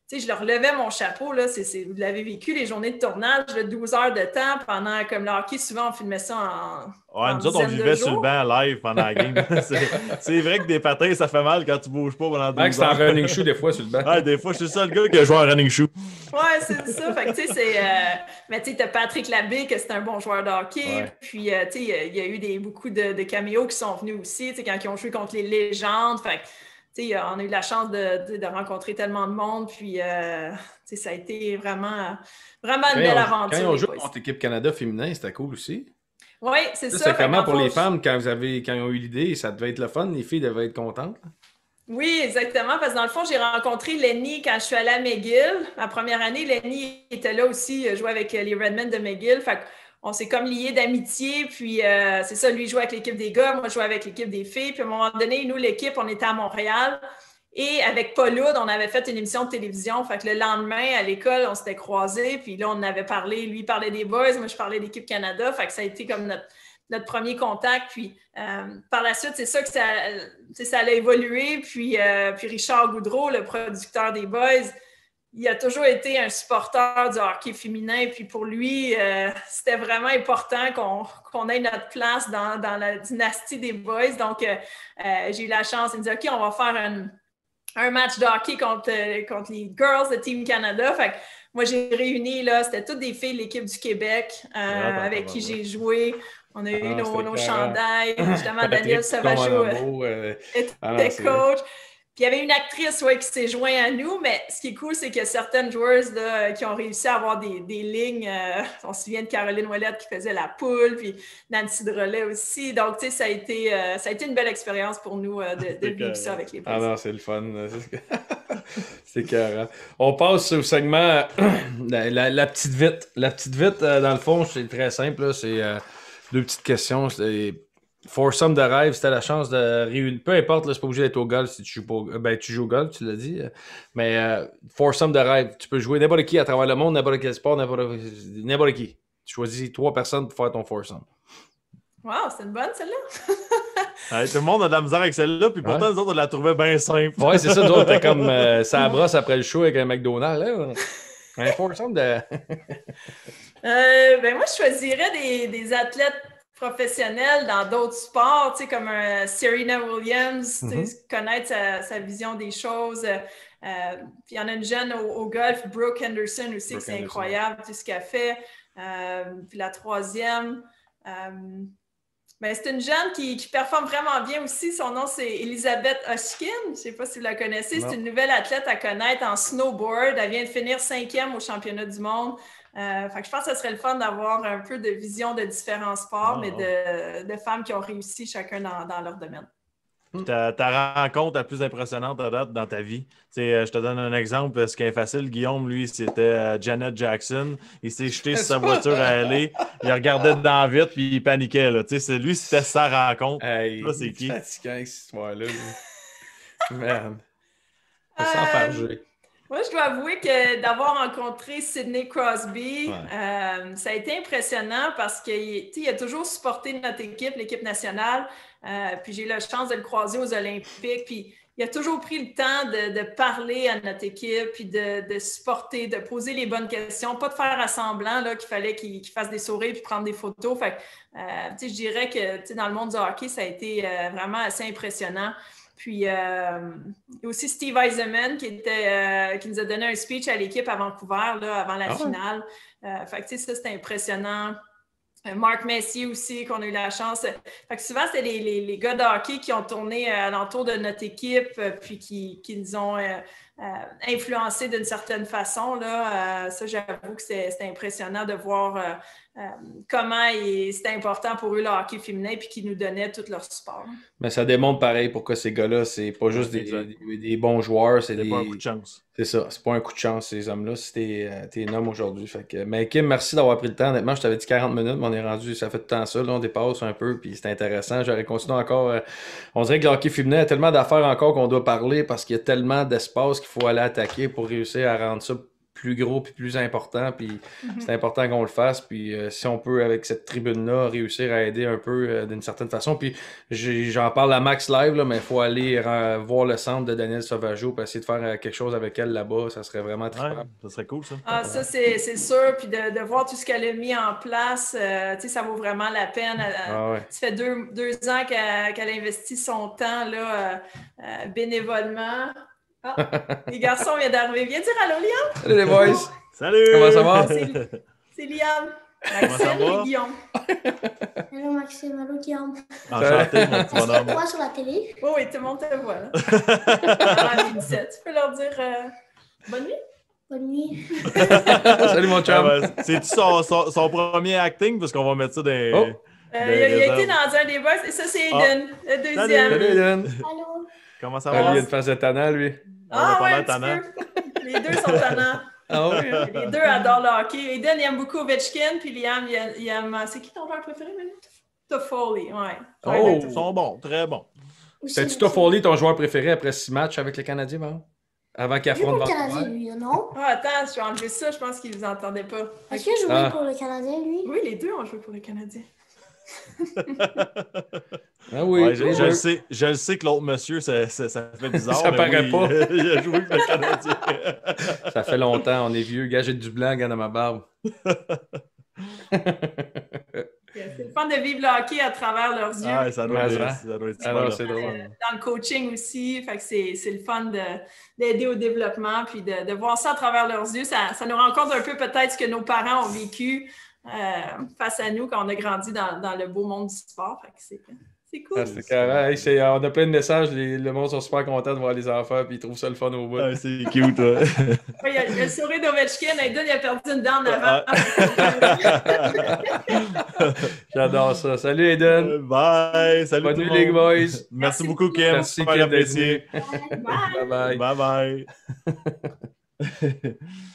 Je leur levais mon chapeau, là, vous l'avez vécu, les journées de tournage, de 12 heures de temps pendant, comme le hockey, souvent on filmait ça en nous autres, on vivait sur le banc live pendant la game. C'est vrai que des patins, ça fait mal quand tu bouges pas pendant 12 heures. C'est en running shoe des fois sur le banc. Ouais, des fois, je suis le seul gars qui a joué en running shoe. Ouais, c'est ça. Mais tu sais, Patrick Labbé, que c'est un bon joueur de hockey. Ouais. Puis, il y a eu beaucoup de caméos qui sont venus aussi, quand ils ont joué contre les légendes. On a eu la chance de rencontrer tellement de monde, puis ça a été vraiment une belle aventure. Quand ils ont joué contre l'équipe Canada féminin, c'était cool aussi. Oui, c'est ça. C'est comment pour les femmes, quand ils ont eu l'idée, ça devait être le fun, les filles devaient être contentes? Oui, exactement, parce que dans le fond, j'ai rencontré Lenny quand je suis allée à McGill. Ma première année, Lenny était là aussi, jouait avec les Redmen de McGill. On s'est comme liés d'amitié, puis c'est ça, lui jouait avec l'équipe des gars, moi je jouais avec l'équipe des filles, puis à un moment donné, nous, l'équipe, on était à Montréal, et avec Paul Hood, on avait fait une émission de télévision, le lendemain, à l'école, on s'était croisés, puis là, on avait parlé, lui parlait des boys, moi je parlais d'équipe Canada, ça a été comme notre premier contact, puis par la suite, c'est ça que ça a évolué, puis Richard Goudreau, le producteur des boys, il a toujours été un supporter du hockey féminin. Puis pour lui, c'était vraiment important qu'on ait notre place dans la dynastie des boys. Donc, j'ai eu la chance. Il me dit, OK, on va faire un match de hockey contre les girls de Team Canada. Moi, j'ai réuni, là, c'était toutes des filles de l'équipe du Québec avec qui j'ai joué. On a eu nos chandails. Justement, Daniel Sauvageau était coach. Puis il y avait une actrice qui s'est jointe à nous, mais ce qui est cool, c'est qu'il y a certaines joueuses là, qui ont réussi à avoir des lignes. On se souvient de Caroline Ouellette qui faisait la poule, puis Nancy Drolet aussi. Donc, tu sais, ça a été une belle expérience pour nous de vivre ça avec les boys. Ah non, c'est le fun. C'est carré. On passe au segment la petite vite. La petite vite, dans le fond, c'est très simple. Là, c'est deux petites questions. Foursome de rêve, c'était la chance de réunir. Peu importe, là, c'est pas obligé d'être au golf si tu joues pas. Tu joues au golf, tu l'as dit. Mais foursome de rêve, tu peux jouer n'importe qui à travers le monde, n'importe quel sport, n'importe qui. Tu choisis 3 personnes pour faire ton foursome. Wow, c'est une bonne celle-là. Tout le monde a de la misère avec celle-là, puis pourtant, nous autres, on la trouvait bien simple. Ouais, c'est ça, nous autres, t'es comme ça brosse après le show avec un McDonald's. Là. Un foursome de. Moi, je choisirais des athlètes professionnels dans d'autres sports, tu sais, comme Serena Williams, connaître sa vision des choses. Puis il y en a une jeune au golf, Brooke Henderson aussi, que c'est incroyable tout ce qu'elle fait. Puis la troisième, c'est une jeune qui performe vraiment bien aussi. Son nom, c'est Elizabeth Hoskins. Je ne sais pas si vous la connaissez. C'est une nouvelle athlète à connaître en snowboard. Elle vient de finir 5e au championnat du monde. Je pense que ce serait le fun d'avoir un peu de vision de différents sports, mais de femmes qui ont réussi chacun dans leur domaine. Ta rencontre la plus impressionnante à date dans ta vie? Je te donne un exemple. Ce qui est facile, Guillaume, lui, c'était Janet Jackson. Il s'est jeté sur sa voiture à aller. Il regardait dedans la vitre puis il paniquait. Là. Lui, c'était sa rencontre. Hey, là, c'est qui? Fatiguant, cette histoire-là. Man. Ça sent farger. Moi, je dois avouer que d'avoir rencontré Sidney Crosby, ça a été impressionnant parce qu'il a toujours supporté notre équipe, l'équipe nationale. Puis j'ai eu la chance de le croiser aux Olympiques. Puis il a toujours pris le temps de parler à notre équipe, puis de supporter, de poser les bonnes questions, pas de faire à semblant là, qu'il fallait qu'il fasse des sourires puis prendre des photos. Fait que, je dirais que dans le monde du hockey, ça a été vraiment assez impressionnant. Puis, il y a aussi Steve Eisenman qui nous a donné un speech à l'équipe à Vancouver, là, avant la finale. Fait que, ça, c'était impressionnant. Mark Messier aussi, qu'on a eu la chance. Fait que souvent, c'était les gars de hockey qui ont tourné alentour de notre équipe, puis qui nous ont influencés d'une certaine façon. Là. Ça, j'avoue que c'était impressionnant de voir comment c'était important pour eux le hockey féminin, puis qu'ils nous donnaient tout leur support. Mais ça démontre pareil pourquoi ces gars-là, c'est pas juste des bons joueurs, c'est pas un coup de chance. C'est ça, c'est pas un coup de chance, ces hommes-là, si t'es un homme aujourd'hui. Mais Kim, merci d'avoir pris le temps. Honnêtement, je t'avais dit 40 minutes, mais on est rendu, ça fait tout le temps ça, là, on dépasse un peu, puis c'est intéressant. J'aurais continué encore. On dirait que le hockey féminin a tellement d'affaires encore qu'on doit parler parce qu'il y a tellement d'espace qu'il faut aller attaquer pour réussir à rendre ça plus gros puis plus important, puis c'est important qu'on le fasse, puis si on peut, avec cette tribune-là, réussir à aider un peu d'une certaine façon, puis j'en parle à Max Live, là, mais il faut aller voir le centre de Danielle Sauvageau pour essayer de faire quelque chose avec elle là-bas, ça serait vraiment très ça serait cool, ça. Ah, ça, c'est sûr, puis de voir tout ce qu'elle a mis en place, ça vaut vraiment la peine. Ça fait deux ans qu'elle investit son temps là, bénévolement. Ah, les garçons viennent d'arriver. Viens dire allô, Liam. Salut les boys. Salut. Comment ça va? C'est Liam. Maxime et Guillaume. Allô, Maxime. Allô, Guillaume. Enchanté, mon petit bonhomme. On voit sur la télé. Oh oui, tout le monde te voit. Là. Tu peux leur dire bonne nuit? Bonne nuit. Salut mon chum. C'est-tu son premier acting? Parce qu'on va mettre ça dans... il a été dans un des box et ça, c'est Eden, le deuxième. Salut Eden. Allô. Comment ça va? Lui, il a une face de tannant, lui. Ah ouais, un petit peu. Les deux sont tannants. Ah oui? Les deux adorent le hockey. Eden, il aime beaucoup Ovechkin, puis Liam, il aime... C'est qui ton joueur préféré, maintenant? Toffoli, ouais. Oh, ils sont bons, très bons. C'est-tu Toffoli ton joueur préféré après 6 matchs avec les Canadiens, Maman? Avant qu'il affronte Vancouver. Il joue pour le Canadien, lui, non? Ah, attends, je vais enlever ça, je pense qu'ils ne vous entendaient pas. Est-ce qu'il a joué pour le Canadien, lui? Oui, les deux ont joué pour le Canadien. Ah oui, ouais, je le sais que l'autre monsieur, ça fait bizarre. Ça paraît pas. Il a joué pour le Canadien. Ça fait longtemps, on est vieux. Gars, j'ai du blanc dans ma barbe. C'est le fun de vivre le hockey à travers leurs yeux. Ah, ça doit être alors, c'est drôle. Dans le coaching aussi, fait que c'est le fun d'aider au développement, puis de voir ça à travers leurs yeux. Ça nous rencontre un peu peut-être ce que nos parents ont vécu face à nous quand on a grandi dans le beau monde du sport. Fait que c'est cool. Ah, c'est carré. On a plein de messages. Le monde sont super contents de voir les enfants puis ils trouvent ça le fun au bout. Ah, c'est cute, toi. Il y a le sourire d'Ovechkin. Aiden, il a perdu une dent en avant. J'adore ça. Salut, Aiden. Bye. Salut, bonne nuit, les boys. Merci beaucoup, Kim. Merci, Kim, d'être venu. Bye bye. Bye bye.